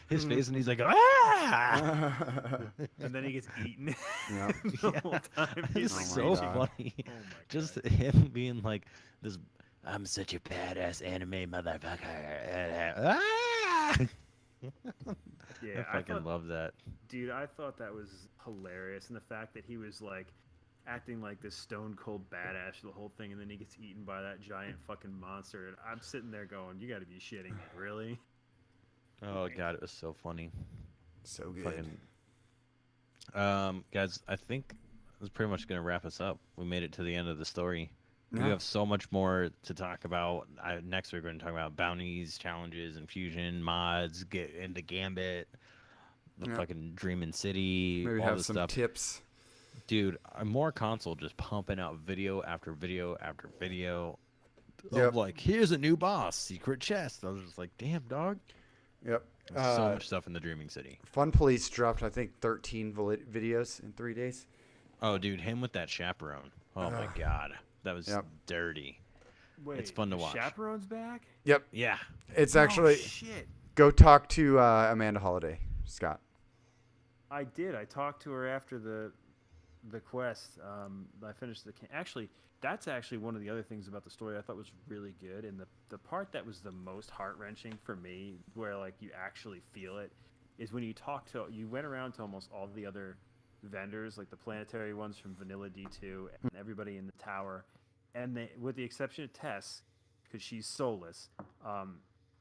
His face and he's like, ah! And then he gets eaten Yep. the Yeah. whole time. He's It's like, so God. funny. oh my Just God. him being like this. I'm such a badass anime motherfucker. Ah! Yeah, I I fucking thought, love that. dude, I thought that was hilarious, and the fact that he was like acting like this stone cold badass the whole thing, and then he gets eaten by that giant fucking monster, and I'm sitting there going, "You got to be shitting me, really?" Oh god, it was so funny. So good. Fucking guys, I think that's pretty much gonna wrap us up. We made it to the end of the story. We Yeah. have so much more to talk about. Next, we're going to talk about bounties, challenges, infusion, mods, get into Gambit, the Yeah. fucking Dreamin' City, Maybe all have this some stuff. tips. Dude, more console just pumping out video after video after video Yep. of like, here's a new boss, secret chest. I was just like, damn, dog. Yep. There's so much stuff in the Dreaming City. Fun Police dropped, I think, 13 videos in 3 days. Oh, dude, him with that chaperone. Oh my god, that was Yep. dirty. Wait, fun to the watch. Chaperone's back? Yep. Yeah, It's Oh, actually shit. go talk to Amanda Holiday, Scott. I did. I talked to her after the quest. I finished actually. That's actually one of the other things about the story I thought was really good, and the part that was the most heart wrenching for me, where like you actually feel it, is when you went around to almost all the other vendors, like the planetary ones from Vanilla D2, and everybody in the tower, and they, with the exception of Tess, because she's soulless,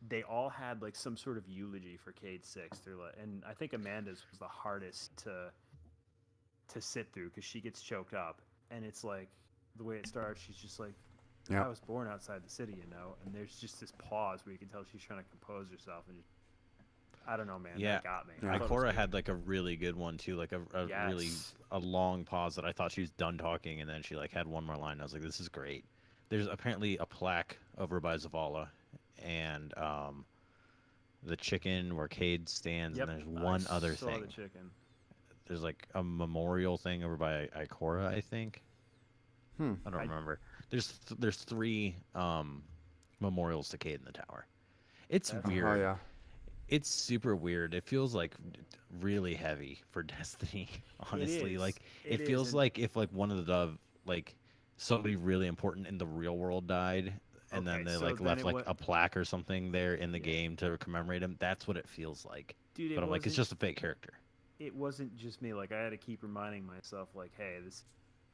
they all had like some sort of eulogy for Cade Six. They're like, and I think Amanda's was the hardest to sit through because she gets choked up, and it's like the way it starts. She's just like, Yeah. I was born outside the city, and there's just this pause where you can tell she's trying to compose herself, and I don't know, man. Yeah. That got me. Yeah. I thought it was Ikora good. had like a really good one too, like a really Yes. a long pause that I thought she was done talking, and then she like had one more line. I was like, this is great. There's apparently a plaque over by Zavala, and the chicken where Cade stands, Yep, and there's one other saw thing. the chicken. There's like a memorial thing over by Ikora, I think. I don't I- remember. There's 3 memorials to Cade in the tower. It's That's- weird. Oh yeah. It's super weird. It feels like really heavy for Destiny, honestly. is. Like It it is, feels and- like if like one of the like somebody really important in the real world died and then Okay, they so like then left it like wa- a plaque or something there in the Yeah. game to commemorate him. That's what it feels like. Dude, But I'm like, it's wasn't- just a fake character. It wasn't just me. Like I had to keep reminding myself, like, hey,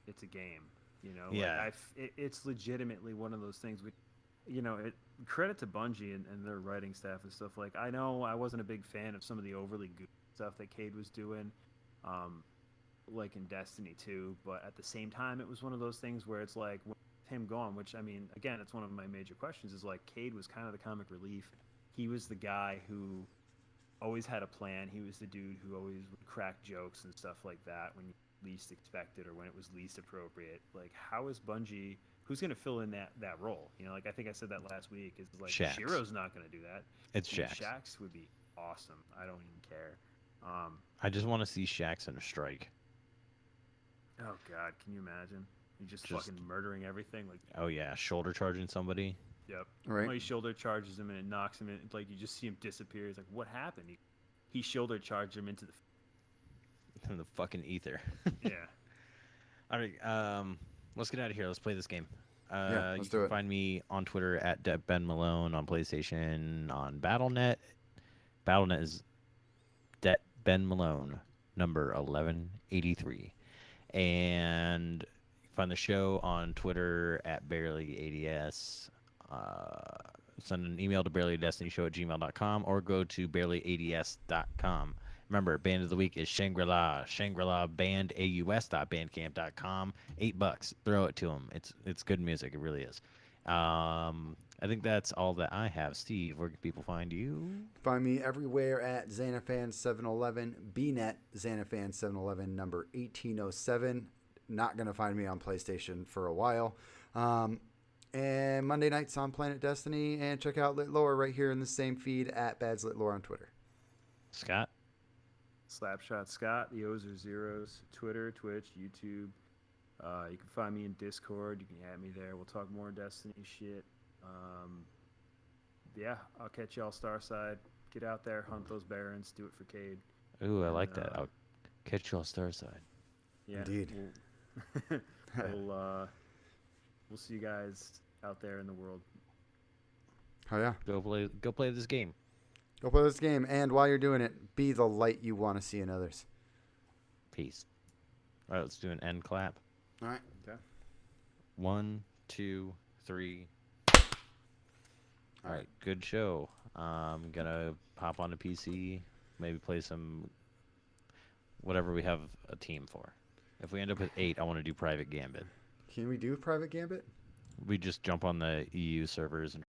it's a game. You know, Yeah. Like, it's legitimately one of those things. Which, you know, credit to Bungie and their writing staff and stuff. Like I know I wasn't a big fan of some of the overly good stuff that Cade was doing, like in Destiny 2. But at the same time, it was one of those things where it's like with him gone. Which I mean, again, it's one of my major questions. Is like Cade was kind of the comic relief. He was the guy who always had a plan. He was the dude who always would crack jokes and stuff like that when you least expected or when it was least appropriate. Like, how is Bungie? Who's going to fill in that role? You know, like I think I said that last week. Is like Shaxx. Shiro's not going to do that. It's And Shaxx. Shaxx would be awesome. I don't even care. I just want to see Shaxx in a strike. Oh God, can you imagine? He just Just- fucking murdering everything. Like, Oh yeah, shoulder charging somebody. yep. Right. Well, he shoulder charges him and it knocks him in. Like you just see him disappear. He's like, what happened? He shoulder charged him into the. In the fucking ether. Yeah. All right, let's get out of here. Let's play this game. Yeah, let's you do can it. find me on Twitter at Ben Malone, on PlayStation, on BattleNet. BattleNet is Ben Malone, number 1183. And you can find the show on Twitter at BarelyADS. Send an email to barelydestinyshow@gmail.com or go to barelyads.com. Remember, band of the week is Shangri-La. Shangri-La band aus.bandcamp.com. $8. Throw it to them. It's good music. It really is. I think that's all that I have. Steve, where can people find you? Find me everywhere at Xanafan711, BNet Xanafan711, number 1807. Not going to find me on PlayStation for a while. And Monday nights on Planet Destiny. And check out Lit Lore right here in the same feed at Bads Lit Lore on Twitter. Scott? Slapshot Scott. The O's are zeros. Twitter, Twitch, YouTube. You can find me in Discord. You can add me there. We'll talk more Destiny shit. Yeah, I'll catch y'all Starside. Get out there, hunt those barons, do it for Cade. Ooh, I like And, that. I'll catch you on Starside. Yeah, Indeed. We'll see you guys out there in the world. Oh, yeah. Go play this game. Go play this game. And while you're doing it, be the light you want to see in others. Peace. All right, let's do an end clap. All right. Okay. 1, 2, 3. All right, good show. I'm gonna hop on the PC, maybe play some whatever we have a team for. If we end up with 8, I want to do Private Gambit. Can we do Private Gambit? We just jump on the EU servers and